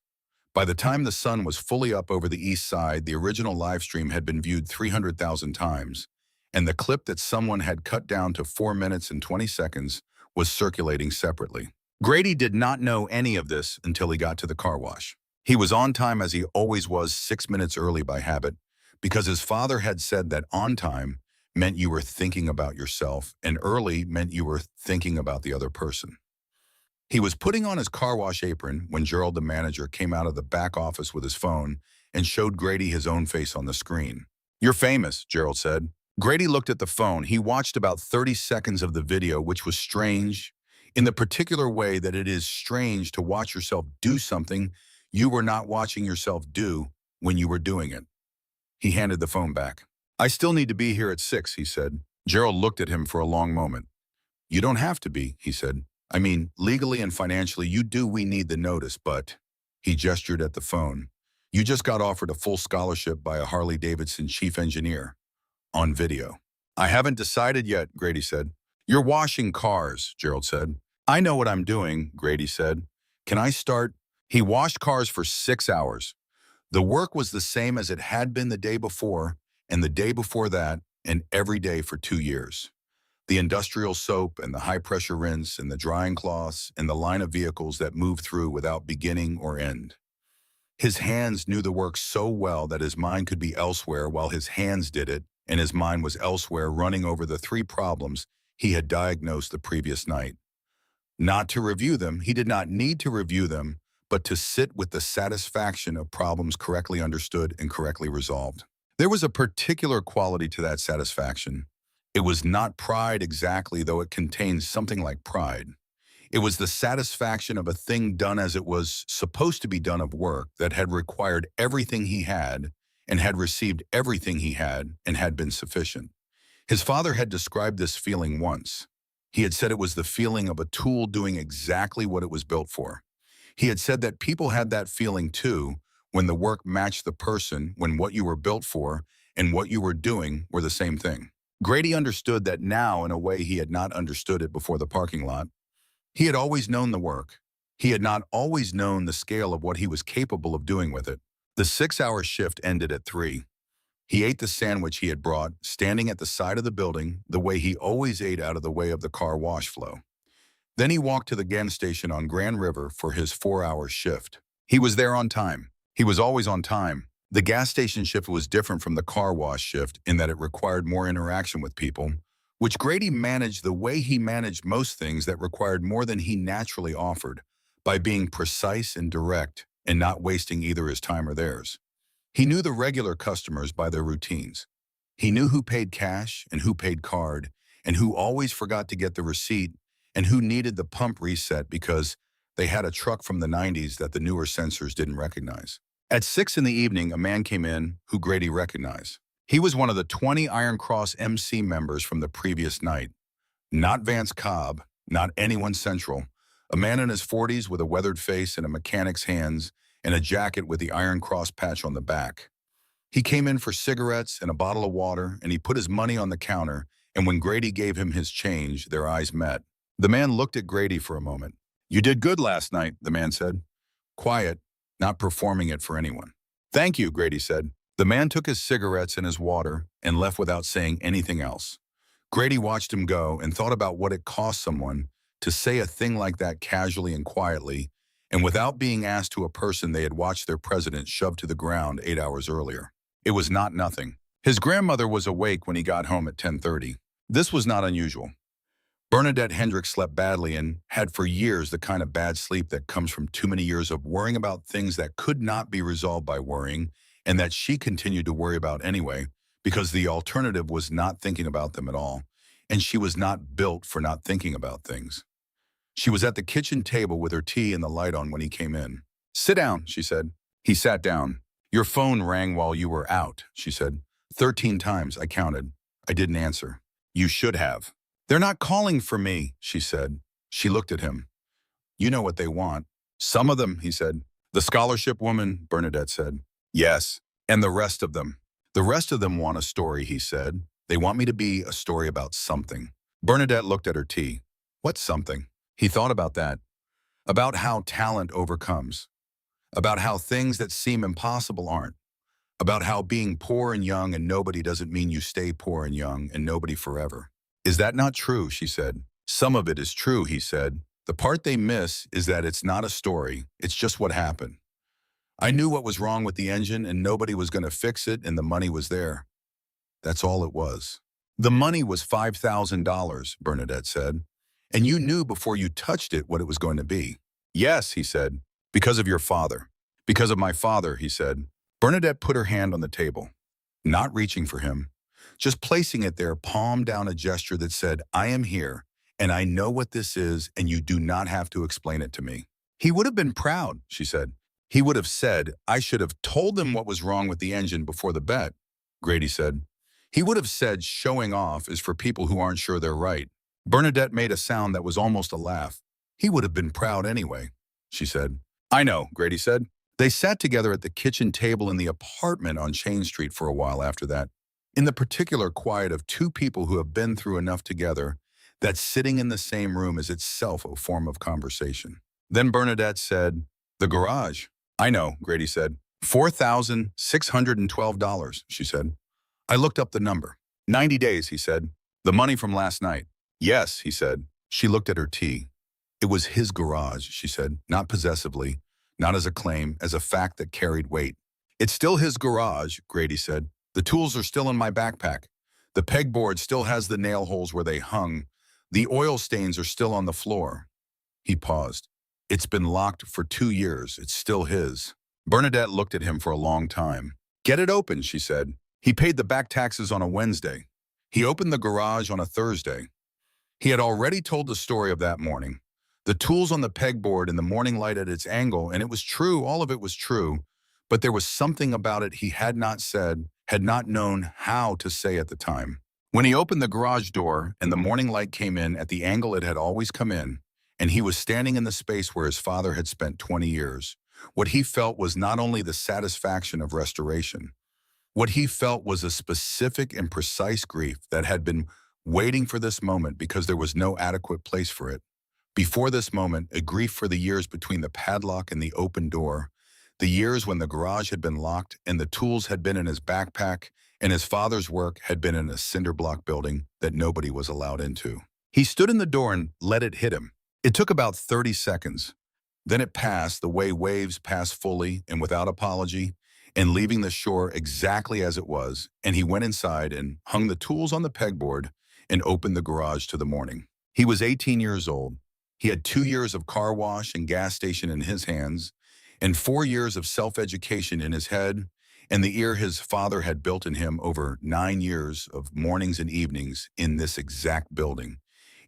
By the time the sun was fully up over the east side, the original live stream had been viewed 300,000 times, and the clip that someone had cut down to 4 minutes and 20 seconds was circulating separately. Grady did not know any of this until he got to the car wash. He was on time as he always was, 6 minutes early by habit, because his father had said that on time meant you were thinking about yourself, and early meant you were thinking about the other person. He was putting on his car wash apron when Gerald, the manager, came out of the back office with his phone and showed Grady his own face on the screen. "You're famous," Gerald said. Grady looked at the phone. He watched about 30 seconds of the video, which was strange, in the particular way that it is strange to watch yourself do something you were not watching yourself do when you were doing it. He handed the phone back. "I still need to be here at 6, he said. Gerald looked at him for a long moment. "You don't have to be," he said. "I mean, legally and financially, you do. We need the notice, but..." He gestured at the phone. "You just got offered a full scholarship by a Harley-Davidson chief engineer. On video." "I haven't decided yet," Grady said. "You're washing cars," Gerald said. "I know what I'm doing," Grady said. "Can I start?" He washed cars for 6 hours. The work was the same as it had been the day before, and the day before that, and every day for 2 years. The industrial soap and the high-pressure rinse and the drying cloths and the line of vehicles that moved through without beginning or end. His hands knew the work so well that his mind could be elsewhere while his hands did it, and his mind was elsewhere running over the 3 problems he had diagnosed the previous night. Not to review them, he did not need to review them, but to sit with the satisfaction of problems correctly understood and correctly resolved. There was a particular quality to that satisfaction. It was not pride exactly, though it contained something like pride. It was the satisfaction of a thing done as it was supposed to be done, of work that had required everything he had and had received everything he had and had been sufficient. His father had described this feeling once. He had said it was the feeling of a tool doing exactly what it was built for. He had said that people had that feeling too when the work matched the person, when what you were built for and what you were doing were the same thing. Grady understood that now in a way he had not understood it before the parking lot. He had always known the work. He had not always known the scale of what he was capable of doing with it. The 6-hour shift ended at 3. He ate the sandwich he had brought, standing at the side of the building, the way he always ate, out of the way of the car wash flow. Then he walked to the gas station on Grand River for his 4-hour shift. He was there on time. He was always on time. The gas station shift was different from the car wash shift in that it required more interaction with people, which Grady managed the way he managed most things that required more than he naturally offered, by being precise and direct and not wasting either his time or theirs. He knew the regular customers by their routines. He knew who paid cash and who paid card, and who always forgot to get the receipt, and who needed the pump reset because they had a truck from the 90s that the newer sensors didn't recognize. At 6 in the evening, a man came in who Grady recognized. He was one of the 20 Iron Cross MC members from the previous night. Not Vance Cobb, not anyone central. A man in his 40s with a weathered face and a mechanic's hands and a jacket with the Iron Cross patch on the back. He came in for cigarettes and a bottle of water, and he put his money on the counter, and when Grady gave him his change, their eyes met. The man looked at Grady for a moment. "You did good last night," the man said. Quiet, not performing it for anyone. "Thank you," Grady said. The man took his cigarettes and his water and left without saying anything else. Grady watched him go and thought about what it cost someone to say a thing like that casually and quietly, and without being asked, to a person they had watched their president shoved to the ground 8 hours earlier. It was not nothing. His grandmother was awake when he got home at 10:30. This was not unusual. Bernadette Hendricks slept badly and had for years the kind of bad sleep that comes from too many years of worrying about things that could not be resolved by worrying, and that she continued to worry about anyway, because the alternative was not thinking about them at all, and she was not built for not thinking about things. She was at the kitchen table with her tea and the light on when he came in. "Sit down," she said. He sat down. "Your phone rang while you were out," she said. 13 times, I counted. I didn't answer. "You should have." "They're not calling for me," she said. She looked at him. "You know what they want." "Some of them," he said. "The scholarship woman," Bernadette said. "Yes, and the rest of them." "The rest of them want a story," he said. "They want me to be a story about something." Bernadette looked at her tea. "What something?" He thought about that. About how talent overcomes. About how things that seem impossible aren't. About how being poor and young and nobody doesn't mean you stay poor and young and nobody forever. "Is that not true?" she said. "Some of it is true," he said. "The part they miss is that it's not a story, it's just what happened. I knew what was wrong with the engine and nobody was going to fix it, and the money was there. That's all it was." "The money was $5,000, Bernadette said. "And you knew before you touched it what it was going to be." "Yes," he said. "Because of your father." "Because of my father," he said. Bernadette put her hand on the table, not reaching for him, just placing it there, palm down, a gesture that said, "I am here, and I know what this is, and you do not have to explain it to me." "He would have been proud," she said. "He would have said, I should have told them what was wrong with the engine before the bet," Grady said. "He would have said showing off is for people who aren't sure they're right." Bernadette made a sound that was almost a laugh. "He would have been proud anyway," she said. "I know," Grady said. They sat together at the kitchen table in the apartment on Chain Street for a while after that, in the particular quiet of two people who have been through enough together that sitting in the same room is itself a form of conversation. Then Bernadette said, "The garage." "I know," Grady said. $4,612, she said. I looked up the number. 90 days, he said. "The money from last night." "Yes," he said. She looked at her tea. "It was his garage," she said, not possessively, not as a claim, as a fact that carried weight. "It's still his garage," Grady said. "The tools are still in my backpack. The pegboard still has the nail holes where they hung. The oil stains are still on the floor." He paused. It's been locked for 2 years. It's still his. Bernadette looked at him for a long time. Get it open, she said. He paid the back taxes on a Wednesday. He opened the garage on a Thursday. He had already told the story of that morning. The tools on the pegboard and the morning light at its angle, and it was true, all of it was true, but there was something about it he had not said, had not known how to say at the time. When he opened the garage door and the morning light came in at the angle it had always come in, and he was standing in the space where his father had spent 20 years, what he felt was not only the satisfaction of restoration. What he felt was a specific and precise grief that had been waiting for this moment because there was no adequate place for it. Before this moment, a grief for the years between the padlock and the open door, the years when the garage had been locked and the tools had been in his backpack and his father's work had been in a cinder block building that nobody was allowed into. He stood in the door and let it hit him. It took about 30 seconds. Then it passed the way waves pass fully and without apology, and leaving the shore exactly as it was, and he went inside and hung the tools on the pegboard and opened the garage to the morning. He was 18 years old. He had 2 years of car wash and gas station in his hands, and 4 years of self-education in his head, and the ear his father had built in him over 9 years of mornings and evenings in this exact building.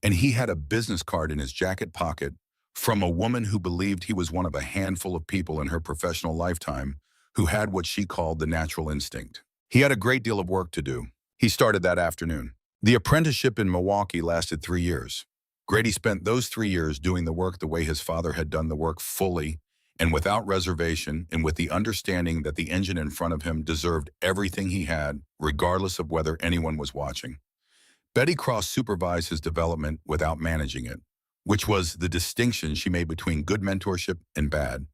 And he had a business card in his jacket pocket from a woman who believed he was one of a handful of people in her professional lifetime who had what she called the natural instinct. He had a great deal of work to do. He started that afternoon. The apprenticeship in Milwaukee lasted 3 years. Grady spent those 3 years doing the work the way his father had done the work, fully and without reservation, and with the understanding that the engine in front of him deserved everything he had, regardless of whether anyone was watching. Betty Cross supervised his development without managing it, which was the distinction she made between good mentorship and bad.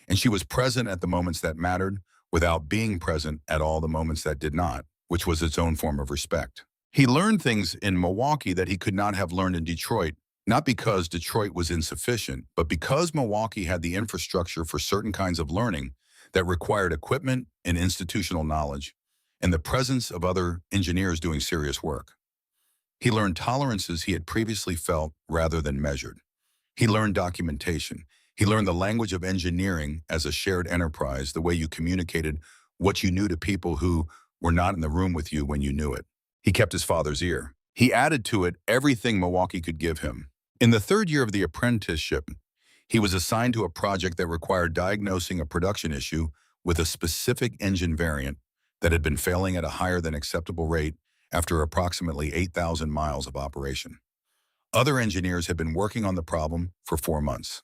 And she was present at the moments that mattered without being present at all the moments that did not, which was its own form of respect. He learned things in Milwaukee that he could not have learned in Detroit, not because Detroit was insufficient, but because Milwaukee had the infrastructure for certain kinds of learning that required equipment and institutional knowledge, and the presence of other engineers doing serious work. He learned tolerances he had previously felt rather than measured. He learned documentation. He learned the language of engineering as a shared enterprise, the way you communicated what you knew to people who were not in the room with you when you knew it. He kept his father's ear. He added to it everything Milwaukee could give him. In the 3rd year of the apprenticeship, he was assigned to a project that required diagnosing a production issue with a specific engine variant that had been failing at a higher than acceptable rate after approximately 8,000 miles of operation. Other engineers had been working on the problem for 4 months.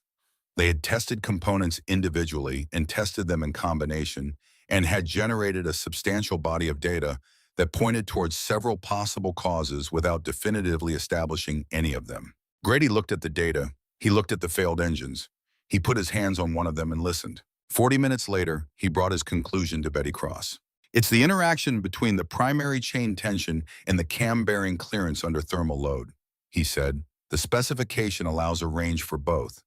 They had tested components individually and tested them in combination and had generated a substantial body of data that pointed towards several possible causes without definitively establishing any of them. Grady looked at the data. He looked at the failed engines. He put his hands on one of them and listened. 40 minutes later, he brought his conclusion to Betty Cross. It's the interaction between the primary chain tension and the cam bearing clearance under thermal load, he said. The specification allows a range for both.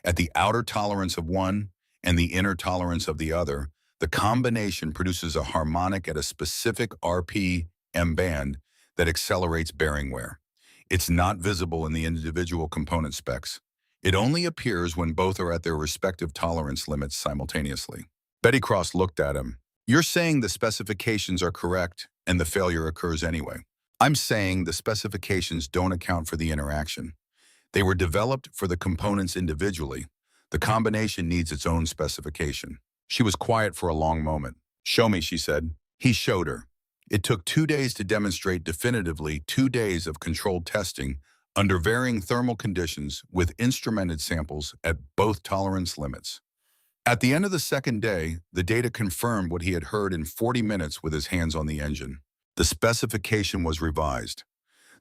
At the outer tolerance of one and the inner tolerance of the other, the combination produces a harmonic at a specific RPM band that accelerates bearing wear. It's not visible in the individual component specs. It only appears when both are at their respective tolerance limits simultaneously. Betty Cross looked at him. You're saying the specifications are correct and the failure occurs anyway. I'm saying the specifications don't account for the interaction. They were developed for the components individually. The combination needs its own specification. She was quiet for a long moment. Show me, she said. He showed her. It took 2 days to demonstrate definitively 2 days of controlled testing under varying thermal conditions with instrumented samples at both tolerance limits. At the end of the 2nd day, the data confirmed what he had heard in 40 minutes with his hands on the engine. The specification was revised.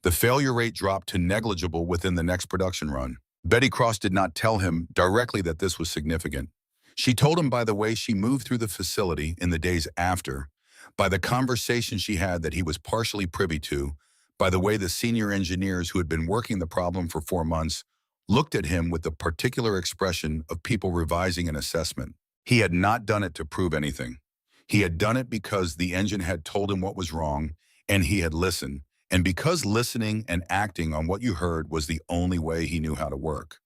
The failure rate dropped to negligible within the next production run. Betty Cross did not tell him directly that this was significant. She told him by the way she moved through the facility in the days after, by the conversation she had that he was partially privy to, by the way the senior engineers who had been working the problem for 4 months looked at him with the particular expression of people revising an assessment. He had not done it to prove anything. He had done it because the engine had told him what was wrong, and he had listened, and because listening and acting on what you heard was the only way he knew how to work.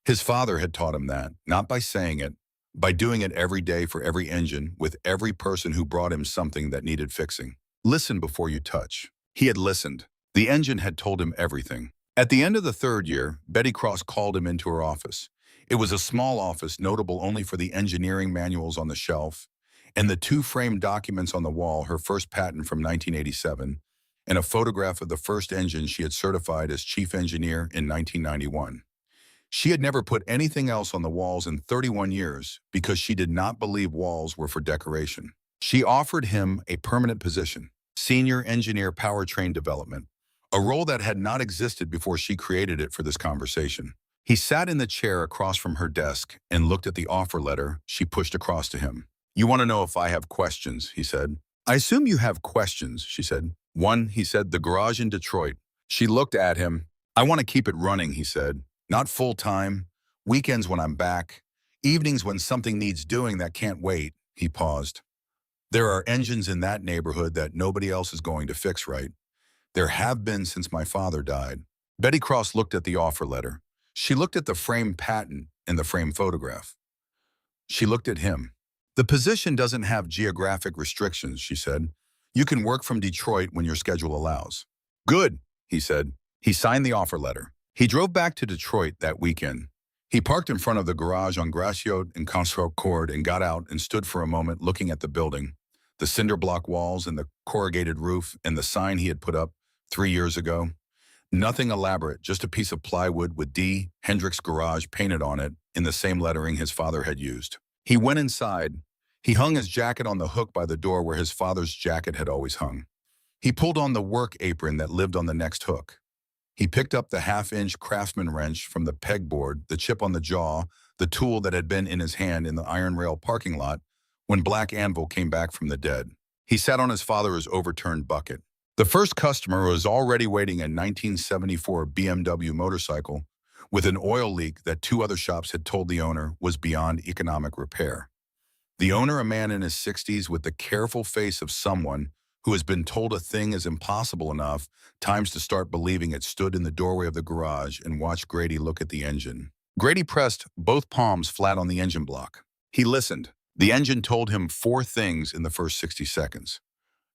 His father had taught him that, not by saying it, by doing it every day for every engine, with every person who brought him something that needed fixing. Listen before you touch. He had listened. The engine had told him everything. At the end of the third year, Betty Cross called him into her office. It was a small office notable only for the engineering manuals on the shelf and the two framed documents on the wall, her first patent from 1987, and a photograph of the first engine she had certified as chief engineer in 1991. She had never put anything else on the walls in 31 years because she did not believe walls were for decoration. She offered him a permanent position, senior engineer powertrain development, a role that had not existed before she created it for this conversation. He sat in the chair across from her desk and looked at the offer letter she pushed across to him. "You want to know if I have questions," he said. "I assume you have questions," she said. "One," he said, "the garage in Detroit." She looked at him. "I want to keep it running," he said. "Not full-time, weekends when I'm back, evenings when something needs doing that can't wait." He paused. "There are engines in that neighborhood that nobody else is going to fix, right? There have been since my father died." Betty Cross looked at the offer letter. She looked at the framed patent and the framed photograph. She looked at him. "The position doesn't have geographic restrictions," she said. "You can work from Detroit when your schedule allows." "Good," he said. He signed the offer letter. He drove back to Detroit that weekend. He parked in front of the garage on Graciot and Concord and got out and stood for a moment looking at the building, the cinder block walls and the corrugated roof and the sign he had put up 3 years ago. Nothing elaborate, just a piece of plywood with D. Hendricks Garage painted on it in the same lettering his father had used. He went inside. He hung his jacket on the hook by the door where his father's jacket had always hung. He pulled on the work apron that lived on the next hook. He picked up the half-inch Craftsman wrench from the pegboard, the chip on the jaw, the tool that had been in his hand in the iron rail parking lot when Black Anvil came back from the dead. He sat on his father's overturned bucket. The first customer was already waiting a 1974 BMW motorcycle with an oil leak that two other shops had told the owner was beyond economic repair. The owner, a man in his 60s with the careful face of someone who has been told a thing is impossible enough times to start believing it, stood in the doorway of the garage and watched Grady look at the engine. Grady pressed both palms flat on the engine block. He listened. The engine told him 4 things in the first 60 seconds.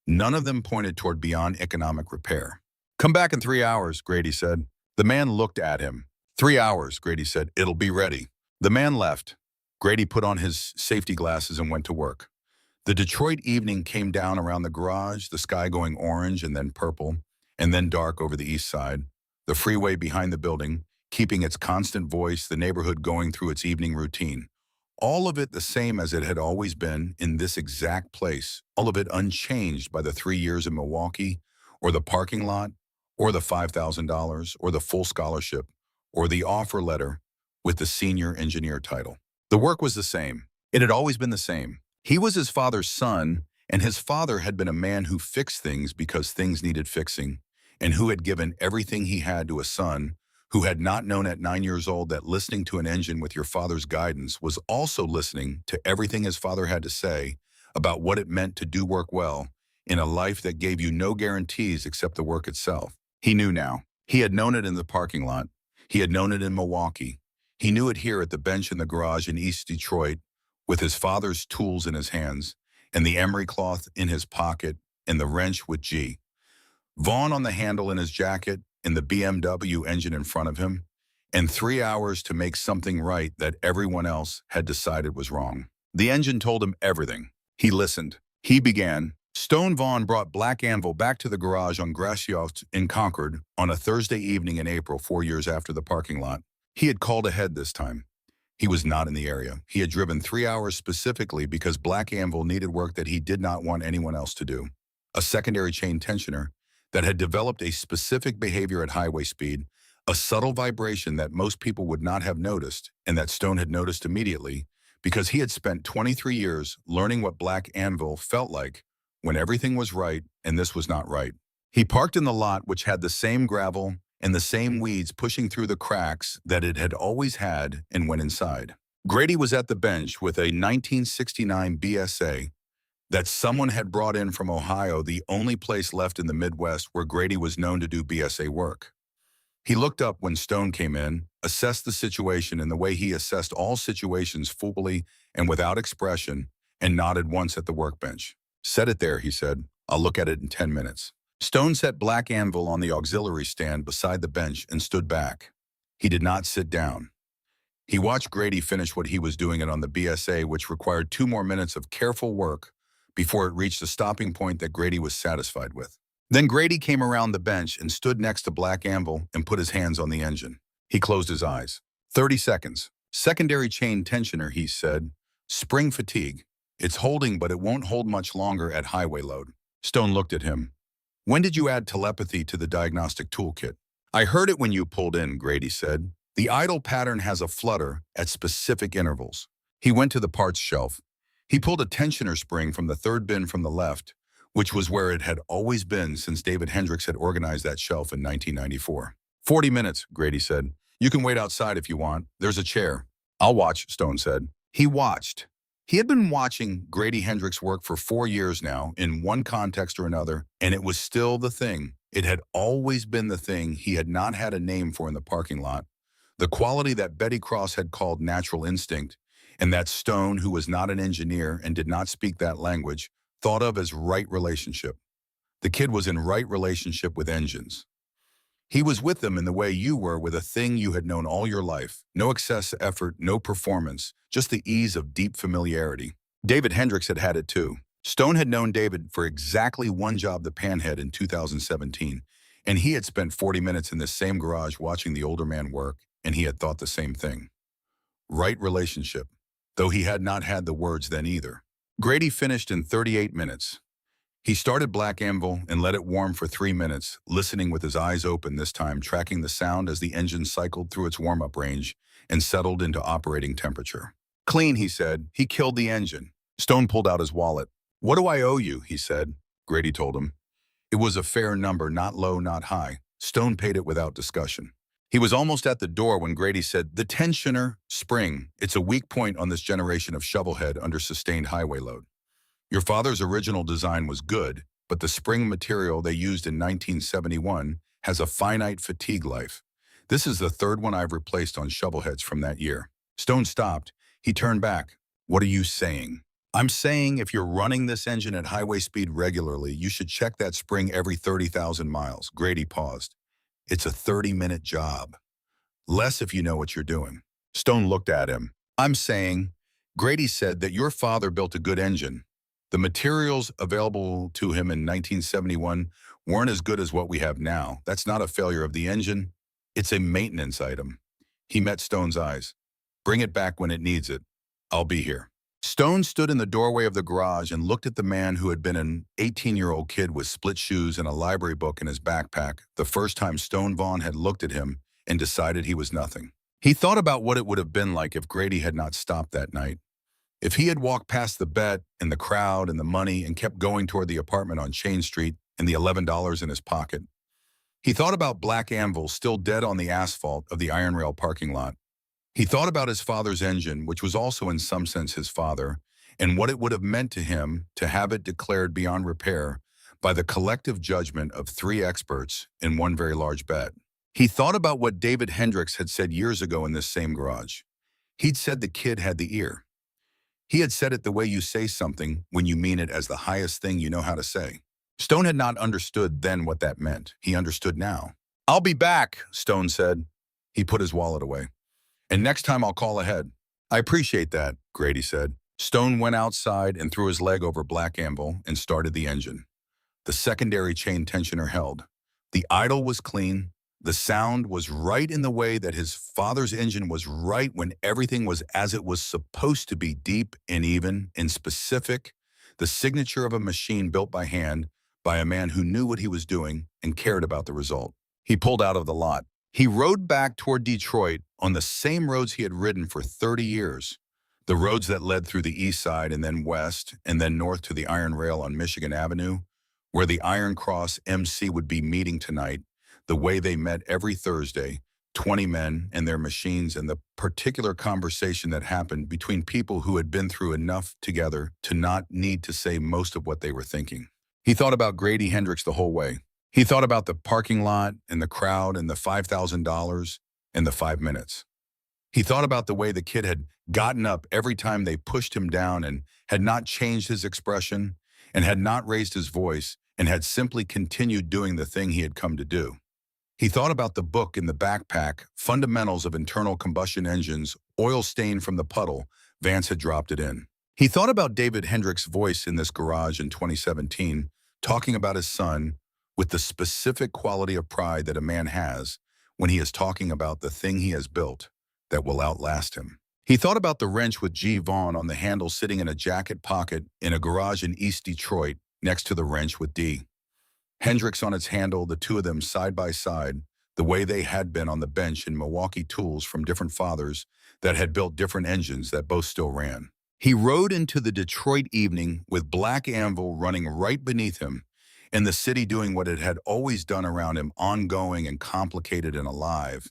None of them pointed toward beyond economic repair. "Come back in 3 hours, Grady said. The man looked at him. 3 hours, Grady said. "It'll be ready." The man left. Grady put on his safety glasses and went to work. The Detroit evening came down around the garage, the sky going orange and then purple, and then dark over the east side, the freeway behind the building, keeping its constant voice, the neighborhood going through its evening routine. All of it the same as it had always been in this exact place, all of it unchanged by the 3 years in Milwaukee, or the parking lot, or the $5,000, or the full scholarship, or the offer letter with the senior engineer title. The work was the same. It had always been the same. He was his father's son, and his father had been a man who fixed things because things needed fixing, and who had given everything he had to a son who had not known at 9 years old that listening to an engine with your father's guidance was also listening to everything his father had to say about what it meant to do work well in a life that gave you no guarantees except the work itself. He knew now. He had known it in the parking lot. He had known it in Milwaukee. He knew it here at the bench in the garage in East Detroit with his father's tools in his hands and the emery cloth in his pocket and the wrench with G. Vaughn on the handle in his jacket and the BMW engine in front of him, and 3 hours to make something right that everyone else had decided was wrong. The engine told him everything. He listened. He began. Stone Vaughn brought Black Anvil back to the garage on Graciot in Concord on a Thursday evening in April, 4 years after the parking lot. He had called ahead this time. He was not in the area. He had driven 3 hours specifically because Black Anvil needed work that he did not want anyone else to do. A secondary chain tensioner that had developed a specific behavior at highway speed, a subtle vibration that most people would not have noticed, and that Stone had noticed immediately because he had spent 23 years learning what Black Anvil felt like when everything was right and this was not right. He parked in the lot, which had the same gravel and the same weeds pushing through the cracks that it had always had, and went inside. Grady was at the bench with a 1969 BSA that someone had brought in from Ohio, the only place left in the Midwest where Grady was known to do BSA work. He looked up when Stone came in, assessed the situation in the way he assessed all situations fully and without expression, and nodded once at the workbench. "Set it there," he said. "I'll look at it in 10 minutes." Stone set Black Anvil on the auxiliary stand beside the bench and stood back. He did not sit down. He watched Grady finish what he was doing it on the BSA, which required 2 more minutes of careful work before it reached a stopping point that Grady was satisfied with. Then Grady came around the bench and stood next to Black Anvil and put his hands on the engine. He closed his eyes. 30 seconds. "Secondary chain tensioner," he said. "Spring fatigue. It's holding, but it won't hold much longer at highway load." Stone looked at him. "When did you add telepathy to the diagnostic toolkit?" "I heard it when you pulled in," Grady said. "The idle pattern has a flutter at specific intervals." He went to the parts shelf. He pulled a tensioner spring from the third bin from the left, which was where it had always been since David Hendricks had organized that shelf in 1994. 40 minutes, Grady said. "You can wait outside if you want. There's a chair." "I'll watch," Stone said. He watched. He had been watching Grady Hendricks work for 4 years now, in one context or another, and it was still the thing. It had always been the thing he had not had a name for in the parking lot. The quality that Betty Cross had called natural instinct, and that Stone, who was not an engineer and did not speak that language, thought of as right relationship. The kid was in right relationship with engines. He was with them in the way you were with a thing you had known all your life. No excess effort, no performance, just the ease of deep familiarity. David Hendricks had had it too. Stone had known David for exactly one job, the Panhead, in 2017, and he had spent 40 minutes in this same garage watching the older man work, and he had thought the same thing. Right relationship, though he had not had the words then either. Grady finished in 38 minutes. He started Black Anvil and let it warm for 3 minutes, listening with his eyes open this time, tracking the sound as the engine cycled through its warm-up range and settled into operating temperature. "Clean," he said. "He killed the engine." Stone pulled out his wallet. "What do I owe you?" he said. Grady told him. It was a fair number, not low, not high. Stone paid it without discussion. He was almost at the door when Grady said, "The tensioner spring. It's a weak point on this generation of shovelhead under sustained highway load. Your father's original design was good, but the spring material they used in 1971 has a finite fatigue life. This is the third one I've replaced on shovelheads from that year." Stone stopped. He turned back. "What are you saying?" "I'm saying if you're running this engine at highway speed regularly, you should check that spring every 30,000 miles. Grady paused. "It's a 30-minute job. Less if you know what you're doing." Stone looked at him. "I'm saying," Grady said, "that your father built a good engine. The materials available to him in 1971 weren't as good as what we have now. That's not a failure of the engine. It's a maintenance item." He met Stone's eyes. "Bring it back when it needs it. I'll be here." Stone stood in the doorway of the garage and looked at the man who had been an 18-year-old kid with split shoes and a library book in his backpack, the first time Stone Vaughn had looked at him and decided he was nothing. He thought about what it would have been like if Grady had not stopped that night. If he had walked past the bet and the crowd and the money and kept going toward the apartment on Chain Street and the $11 in his pocket. He thought about Black Anvil still dead on the asphalt of the iron rail parking lot. He thought about his father's engine, which was also in some sense his father, and what it would have meant to him to have it declared beyond repair by the collective judgment of 3 experts in one very large bet. He thought about what David Hendricks had said years ago in this same garage. He'd said the kid had the ear. He had said it the way you say something when you mean it as the highest thing you know how to say. Stone had not understood then what that meant. He understood now. "I'll be back," Stone said. He put his wallet away. "And next time I'll call ahead." "I appreciate that," Grady said. Stone went outside and threw his leg over Black Anvil and started the engine. The secondary chain tensioner held. The idle was clean. The sound was right in the way that his father's engine was right when everything was as it was supposed to be, deep and even and specific, the signature of a machine built by hand by a man who knew what he was doing and cared about the result. He pulled out of the lot. He rode back toward Detroit on the same roads he had ridden for 30 years, the roads that led through the east side and then west and then north to the iron rail on Michigan Avenue, where the Iron Cross MC would be meeting tonight, the way they met every Thursday, 20 men and their machines, and the particular conversation that happened between people who had been through enough together to not need to say most of what they were thinking. He thought about Grady Hendricks the whole way. He thought about the parking lot and the crowd and the $5,000 and the 5 minutes. He thought about the way the kid had gotten up every time they pushed him down and had not changed his expression and had not raised his voice and had simply continued doing the thing he had come to do. He thought about the book in the backpack, Fundamentals of Internal Combustion Engines, oil stain from the puddle Vance had dropped it in. He thought about David Hendrick's voice in this garage in 2017, talking about his son with the specific quality of pride that a man has when he is talking about the thing he has built that will outlast him. He thought about the wrench with G. Vaughn on the handle sitting in a jacket pocket in a garage in East Detroit next to the wrench with D. Hendricks on its handle, the two of them side by side, the way they had been on the bench in Milwaukee tools from different fathers that had built different engines that both still ran. He rode into the Detroit evening with Black Anvil running right beneath him, and the city doing what it had always done around him, ongoing and complicated and alive.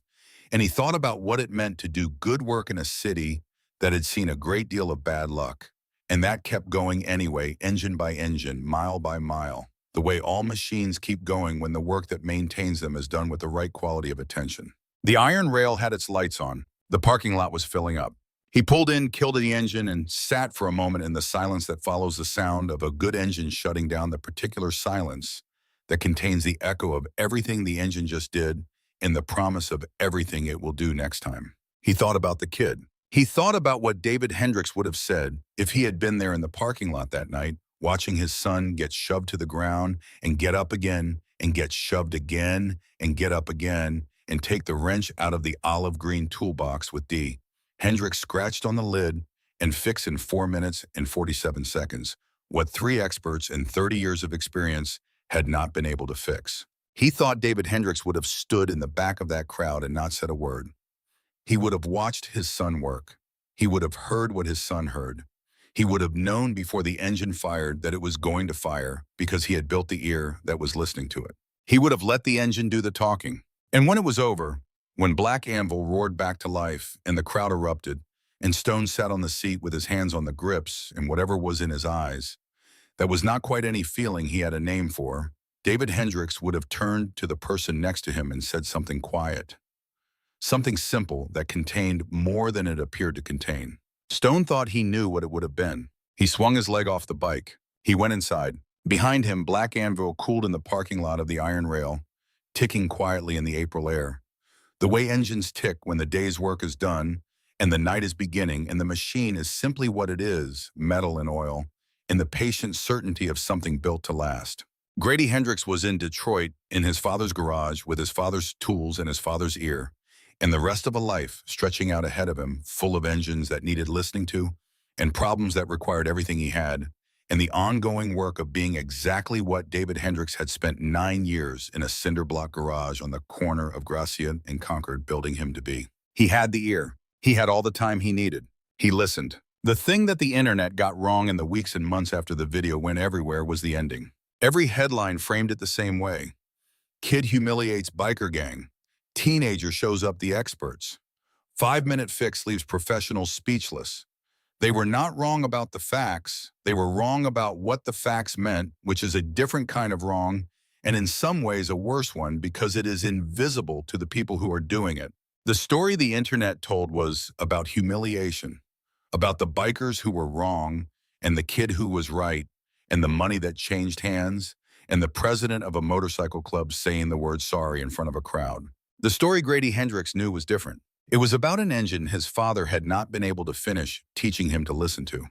And he thought about what it meant to do good work in a city that had seen a great deal of bad luck. And that kept going anyway, engine by engine, mile by mile, the way all machines keep going when the work that maintains them is done with the right quality of attention. The iron rail had its lights on. The parking lot was filling up. He pulled in, killed the engine, and sat for a moment in the silence that follows the sound of a good engine shutting down, the particular silence that contains the echo of everything the engine just did and the promise of everything it will do next time. He thought about the kid. He thought about what David Hendricks would have said if he had been there in the parking lot that night, watching his son get shoved to the ground and get up again and get shoved again and get up again and take the wrench out of the olive green toolbox with D. Hendricks scratched on the lid and fixed in 4 minutes and 47 seconds what 3 experts and 30 years of experience had not been able to fix. He thought David Hendricks would have stood in the back of that crowd and not said a word. He would have watched his son work. He would have heard what his son heard. He would have known before the engine fired that it was going to fire because he had built the ear that was listening to it. He would have let the engine do the talking. And when it was over, when Black Anvil roared back to life and the crowd erupted, and Stone sat on the seat with his hands on the grips and whatever was in his eyes, that was not quite any feeling he had a name for, David Hendricks would have turned to the person next to him and said something quiet, something simple that contained more than it appeared to contain. Stone thought he knew what it would have been. He swung his leg off the bike. He went inside. Behind him, Black Anvil cooled in the parking lot of the iron rail, ticking quietly in the April air. The way engines tick when the day's work is done and the night is beginning and the machine is simply what it is, metal and oil, in the patient certainty of something built to last. Grady Hendricks was in Detroit in his father's garage with his father's tools and his father's ear, and the rest of a life stretching out ahead of him, full of engines that needed listening to and problems that required everything he had, and the ongoing work of being exactly what David Hendricks had spent 9 years in a cinder block garage on the corner of Gracia and Concord building him to be. He had the ear. He had all the time he needed. He listened. The thing that the internet got wrong in the weeks and months after the video went everywhere was the ending. Every headline framed it the same way. Kid humiliates biker gang. Teenager shows up the experts. 5-minute fix leaves professionals speechless. They were not wrong about the facts. They were wrong about what the facts meant, which is a different kind of wrong, and in some ways a worse one because it is invisible to the people who are doing it. The story the internet told was about humiliation, about the bikers who were wrong and the kid who was right, and the money that changed hands, and the president of a motorcycle club saying the word sorry in front of a crowd. The story Grady Hendricks knew was different. It was about an engine his father had not been able to finish teaching him to listen to.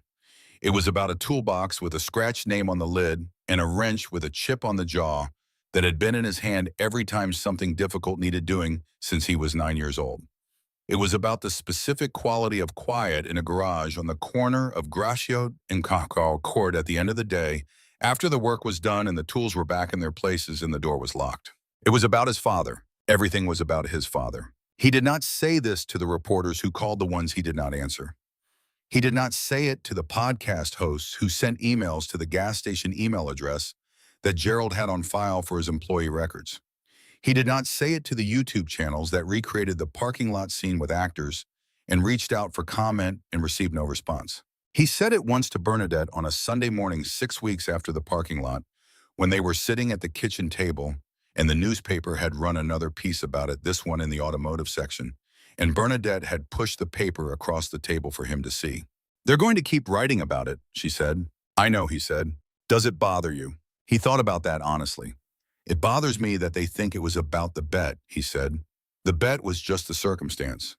It was about a toolbox with a scratched name on the lid and a wrench with a chip on the jaw that had been in his hand every time something difficult needed doing since he was 9 years old. It was about the specific quality of quiet in a garage on the corner of Gracia and Concord at the end of the day, after the work was done and the tools were back in their places and the door was locked. It was about his father. Everything was about his father. He did not say this to the reporters who called the ones he did not answer. He did not say it to the podcast hosts who sent emails to the gas station email address that Gerald had on file for his employee records. He did not say it to the YouTube channels that recreated the parking lot scene with actors and reached out for comment and received no response. He said it once to Bernadette on a Sunday morning 6 weeks after the parking lot when they were sitting at the kitchen table and the newspaper had run another piece about it, this one in the automotive section, and Bernadette had pushed the paper across the table for him to see. "They're going to keep writing about it," she said. "I know," he said. "Does it bother you?" He thought about that honestly. "It bothers me that they think it was about the bet," he said. "The bet was just the circumstance.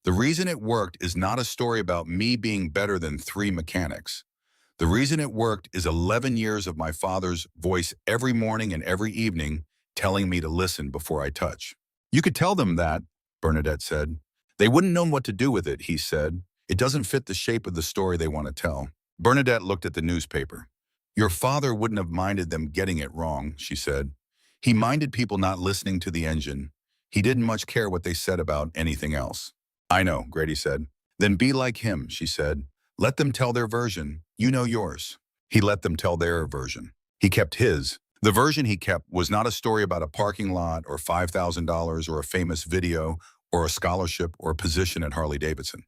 The reason it worked is not a story about me being better than three mechanics. The reason it worked is 11 years of my father's voice every morning and every evening telling me to listen before I touch." "You could tell them that," Bernadette said. "They wouldn't know what to do with it," he said. "It doesn't fit the shape of the story they want to tell." Bernadette looked at the newspaper. "Your father wouldn't have minded them getting it wrong," she said. "He minded people not listening to the engine. He didn't much care what they said about anything else." "I know," Grady said. "Then be like him," she said. "Let them tell their version. You know yours." He let them tell their version. He kept his. The version he kept was not a story about a parking lot or $5,000 or a famous video or a scholarship or a position at Harley Davidson.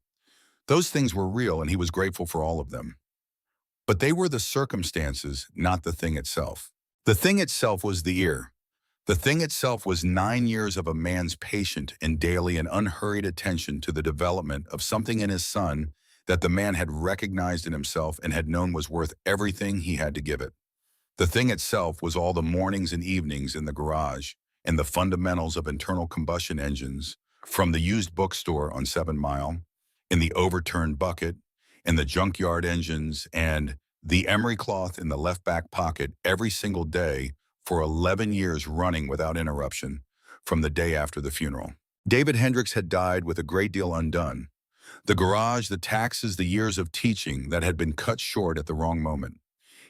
Those things were real, and he was grateful for all of them. But they were the circumstances, not the thing itself. The thing itself was the ear. The thing itself was 9 years of a man's patient and daily and unhurried attention to the development of something in his son that the man had recognized in himself and had known was worth everything he had to give it. The thing itself was all the mornings and evenings in the garage and the fundamentals of internal combustion engines, from the used bookstore on 7 Mile, in the overturned bucket, in the junkyard engines, and the emery cloth in the left back pocket every single day for 11 years running without interruption from the day after the funeral. David Hendricks had died with a great deal undone. The garage, the taxes, the years of teaching that had been cut short at the wrong moment.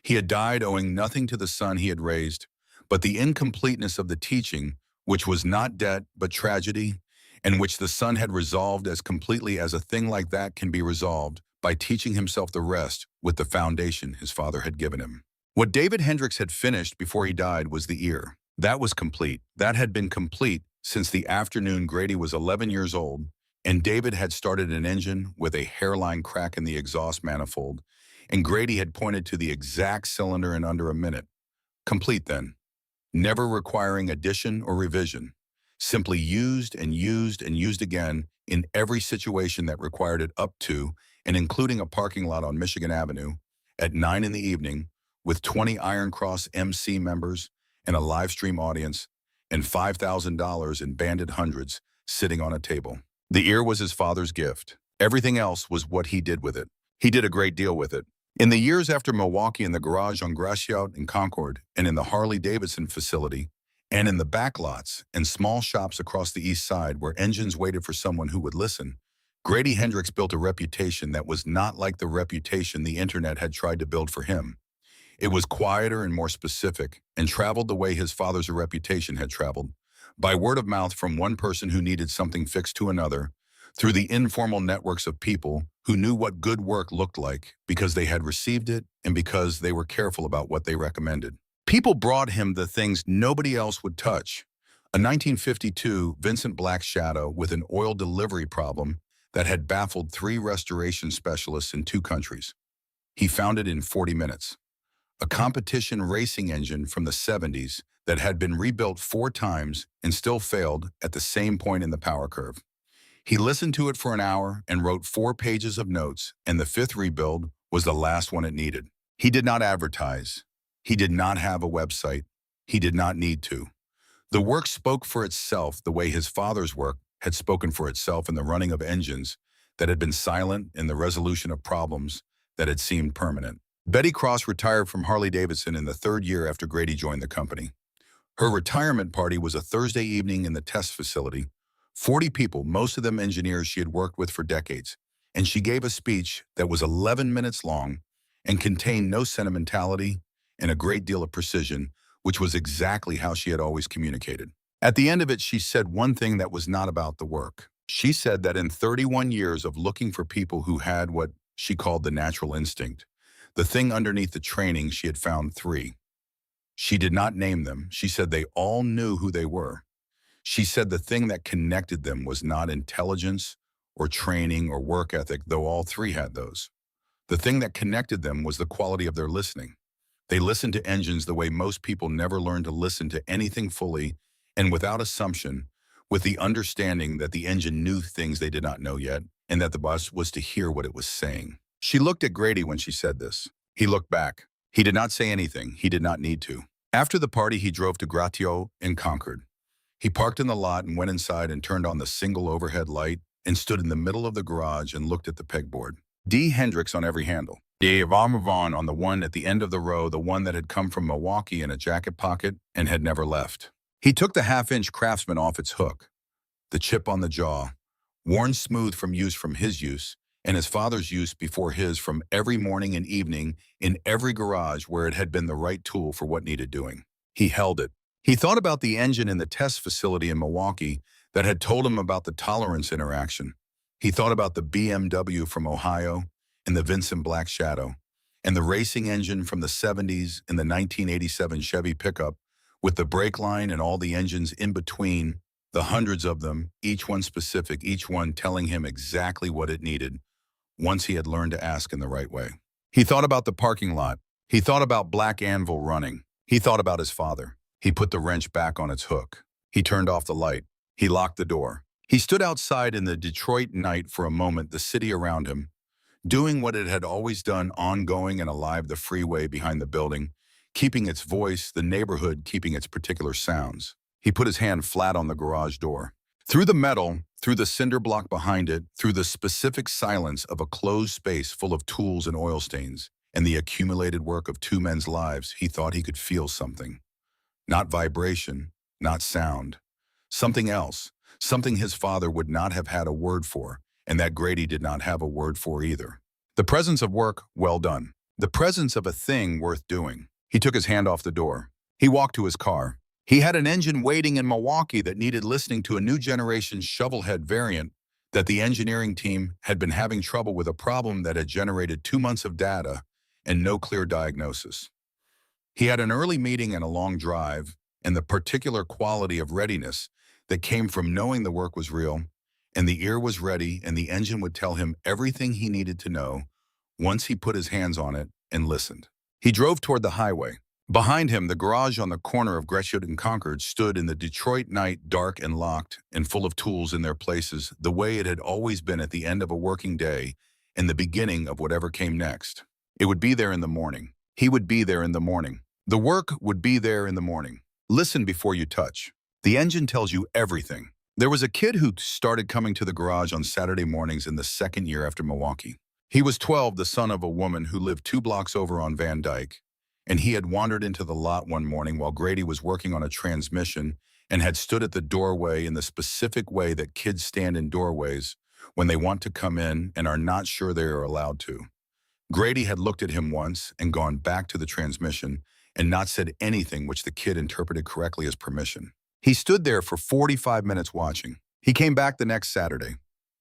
He had died owing nothing to the son he had raised, but the incompleteness of the teaching, which was not debt but tragedy, and which the son had resolved as completely as a thing like that can be resolved by teaching himself the rest with the foundation his father had given him. What David Hendricks had finished before he died was the ear. That was complete. That had been complete since the afternoon Grady was 11 years old, and David had started an engine with a hairline crack in the exhaust manifold, and Grady had pointed to the exact cylinder in under a minute. Complete then, never requiring addition or revision, simply used and used and used again in every situation that required it, up to and including a parking lot on Michigan Avenue at 9 in the evening with 20 Iron Cross MC members and a live stream audience and $5,000 in banded hundreds sitting on a table. The ear was his father's gift. Everything else was what he did with it. He did a great deal with it. In the years after Milwaukee, in the garage on Gratiot and Concord, and in the Harley Davidson facility, and in the backlots and small shops across the east side where engines waited for someone who would listen, Grady Hendricks built a reputation that was not like the reputation the internet had tried to build for him. It was quieter and more specific, and traveled the way his father's reputation had traveled, by word of mouth from one person who needed something fixed to another, through the informal networks of people who knew what good work looked like because they had received it and because they were careful about what they recommended. People brought him the things nobody else would touch. A 1952 Vincent Black Shadow with an oil delivery problem that had baffled 3 restoration specialists in 2 countries. He found it in 40 minutes. A competition racing engine from the 70s that had been rebuilt 4 times and still failed at the same point in the power curve. He listened to it for an hour and wrote 4 pages of notes, and the 5th rebuild was the last one it needed. He did not advertise. He did not have a website. He did not need to. The work spoke for itself the way his father's work had spoken for itself in the running of engines that had been silent, in the resolution of problems that had seemed permanent. Betty Cross retired from Harley Davidson in the 3rd year after Grady joined the company. Her retirement party was a Thursday evening in the test facility. 40 people, most of them engineers she had worked with for decades, and she gave a speech that was 11 minutes long and contained no sentimentality and a great deal of precision, which was exactly how she had always communicated. At the end of it, she said one thing that was not about the work. She said that in 31 years of looking for people who had what she called the natural instinct, the thing underneath the training, she had found 3. She did not name them. She said they all knew who they were. She said the thing that connected them was not intelligence or training or work ethic, though all 3 had those. The thing that connected them was the quality of their listening. They listened to engines the way most people never learn to listen to anything fully and without assumption, with the understanding that the engine knew things they did not know yet and that the bus was to hear what it was saying. She looked at Grady when she said this. He looked back. He did not say anything. He did not need to. After the party, he drove to Gratio in Concord. He parked in the lot and went inside and turned on the single overhead light and stood in the middle of the garage and looked at the pegboard. D. Hendrix on every handle. D. Vaughn on the one at the end of the row, the one that had come from Milwaukee in a jacket pocket and had never left. He took the half-inch Craftsman off its hook. The chip on the jaw, worn smooth from his use, and his father's use before his from every morning and evening in every garage where it had been the right tool for what needed doing. He held it. He thought about the engine in the test facility in Milwaukee that had told him about the tolerance interaction. He thought about the BMW from Ohio and the Vincent Black Shadow, and the racing engine from the 70s in the 1987 Chevy pickup with the brake line and all the engines in between, the hundreds of them, each one specific, each one telling him exactly what it needed, once he had learned to ask in the right way. He thought about the parking lot. He thought about Black Anvil running. He thought about his father. He put the wrench back on its hook. He turned off the light. He locked the door. He stood outside in the Detroit night for a moment, the city around him, doing what it had always done, ongoing and alive, the freeway behind the building, keeping its voice, the neighborhood keeping its particular sounds. He put his hand flat on the garage door. Through the metal, through the cinder block behind it, through the specific silence of a closed space full of tools and oil stains, and the accumulated work of two men's lives, he thought he could feel something. Not vibration, not sound. Something else, something his father would not have had a word for, and that Grady did not have a word for either. The presence of work well done. The presence of a thing worth doing. He took his hand off the door. He walked to his car. He had an engine waiting in Milwaukee that needed listening to a new generation shovelhead variant that the engineering team had been having trouble with, a problem that had generated 2 months of data and no clear diagnosis. He had an early meeting and a long drive, and the particular quality of readiness that came from knowing the work was real, and the ear was ready, and the engine would tell him everything he needed to know once he put his hands on it and listened. He drove toward the highway. Behind him, the garage on the corner of Gratiot and Concord stood in the Detroit night, dark and locked and full of tools in their places, the way it had always been at the end of a working day and the beginning of whatever came next. It would be there in the morning. He would be there in the morning. The work would be there in the morning. Listen before you touch. The engine tells you everything. There was a kid who started coming to the garage on Saturday mornings in the second year after Milwaukee. He was 12, the son of a woman who lived 2 blocks over on Van Dyke, and he had wandered into the lot one morning while Grady was working on a transmission and had stood at the doorway in the specific way that kids stand in doorways when they want to come in and are not sure they are allowed to. Grady had looked at him once and gone back to the transmission and not said anything which the kid interpreted correctly as permission. He stood there for 45 minutes watching. He came back the next Saturday,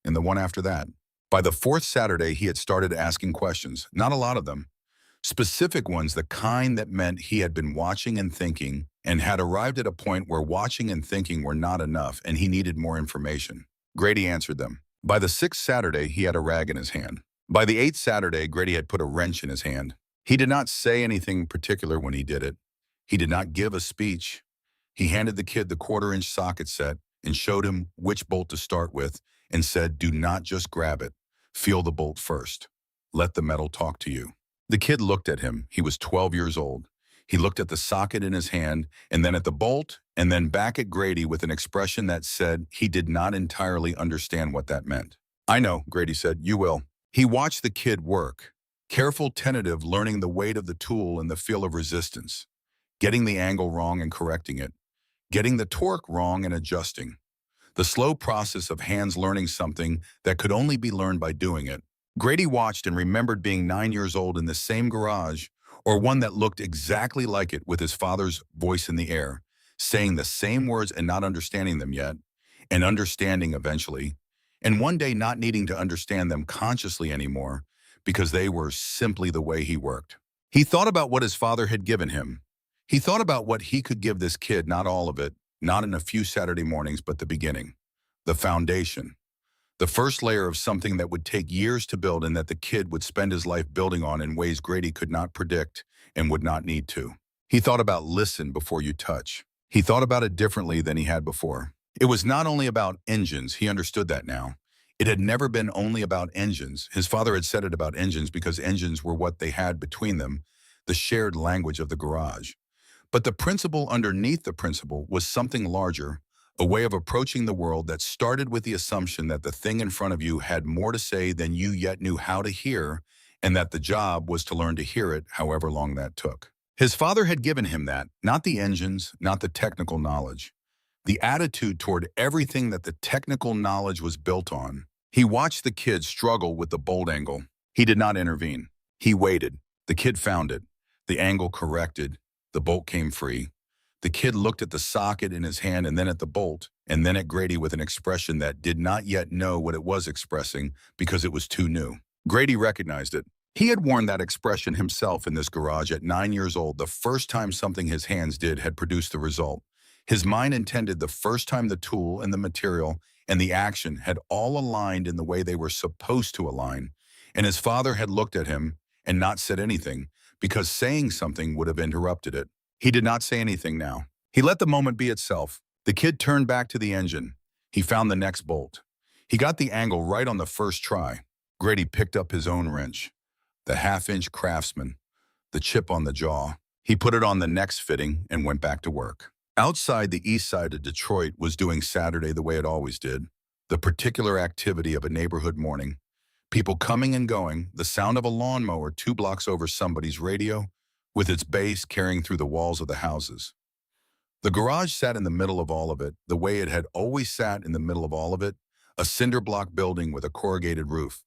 and the one after that. By the 4th Saturday, he had started asking questions, not a lot of them, specific ones, the kind that meant he had been watching and thinking and had arrived at a point where watching and thinking were not enough and he needed more information. Grady answered them. By the 6th Saturday, he had a rag in his hand. By the 8th Saturday, Grady had put a wrench in his hand. He did not say anything particular when he did it. He did not give a speech. He handed the kid the 1/4-inch socket set and showed him which bolt to start with and said, "Do not just grab it. Feel the bolt first. Let the metal talk to you." The kid looked at him. He was 12 years old. He looked at the socket in his hand and then at the bolt and then back at Grady with an expression that said he did not entirely understand what that meant. "I know," Grady said. "You will." He watched the kid work. Careful, tentative, learning the weight of the tool and the feel of resistance. Getting the angle wrong and correcting it. Getting the torque wrong and adjusting. The slow process of hands learning something that could only be learned by doing it. Grady watched and remembered being 9 years old in the same garage, or one that looked exactly like it, with his father's voice in the air, saying the same words and not understanding them yet, and understanding eventually, and one day not needing to understand them consciously anymore because they were simply the way he worked. He thought about what his father had given him. He thought about what he could give this kid, not all of it, not in a few Saturday mornings, but the beginning, the foundation, The first layer of something that would take years to build and that the kid would spend his life building on in ways Grady could not predict and would not need to. He thought about listen before you touch. He thought about it differently than he had before. It was not only about engines, he understood that now. It had never been only about engines. His father had said it about engines because engines were what they had between them, the shared language of the garage. But the principle underneath the principle was something larger, a way of approaching the world that started with the assumption that the thing in front of you had more to say than you yet knew how to hear, and that the job was to learn to hear it however long that took. His father had given him that, not the engines, not the technical knowledge, the attitude toward everything that the technical knowledge was built on. He watched the kid struggle with the bolt angle. He did not intervene. He waited. The kid found it. The angle corrected. The bolt came free. The kid looked at the socket in his hand and then at the bolt, and then at Grady with an expression that did not yet know what it was expressing because it was too new. Grady recognized it. He had worn that expression himself in this garage at 9 years old, the first time something his hands did had produced the result. His mind intended the first time the tool and the material and the action had all aligned in the way they were supposed to align, and his father had looked at him and not said anything, because saying something would have interrupted it. He did not say anything now. He let the moment be itself. The kid turned back to the engine. He found the next bolt. He got the angle right on the first try. Grady picked up his own wrench, the half-inch Craftsman, the chip on the jaw. He put it on the next fitting and went back to work. Outside, the east side of Detroit was doing Saturday the way it always did, the particular activity of a neighborhood morning. People coming and going, the sound of a lawnmower 2 blocks over somebody's radio, with its bass carrying through the walls of the houses. The garage sat in the middle of all of it, the way it had always sat in the middle of all of it, a cinder block building with a corrugated roof.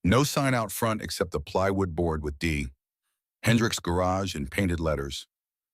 No sign out front except the plywood board with D. Hendricks Garage in painted letters.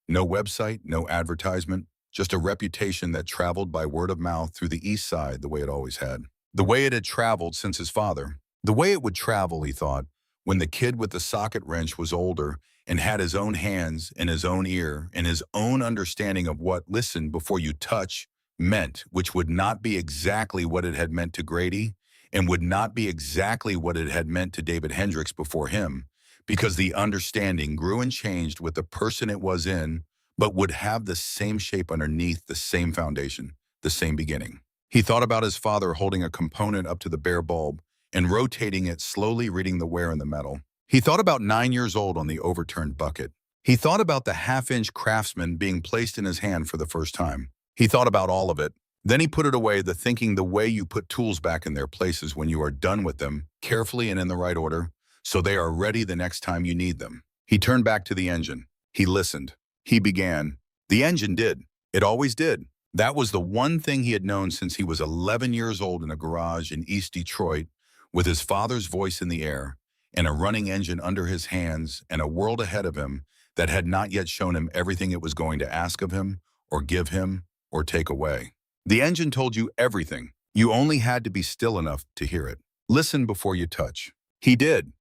No website, no advertisement, just a reputation that traveled by word of mouth through the east side the way it always had. The way it had traveled since his father. The way it would travel, he thought, when the kid with the socket wrench was older and had his own hands and his own ear and his own understanding of what listen before you touch meant, which would not be exactly what it had meant to Grady and would not be exactly what it had meant to David Hendricks before him, because the understanding grew and changed with the person it was in, but would have the same shape underneath, the same foundation, the same beginning. He thought about his father holding a component up to the bare bulb and rotating it, slowly reading the wear in the metal. He thought about 9 years old on the overturned bucket. He thought about the half-inch Craftsman being placed in his hand for the first time. He thought about all of it. Then he put it away, the thinking the way you put tools back in their places when you are done with them, carefully and in the right order, so they are ready the next time you need them. He turned back to the engine. He listened. He began. The engine did. It always did. That was the one thing he had known since he was 11 years old in a garage in East Detroit, with his father's voice in the air, and a running engine under his hands, and a world ahead of him that had not yet shown him everything it was going to ask of him, or give him, or take away. The engine told you everything. You only had to be still enough to hear it. Listen before you touch. He did.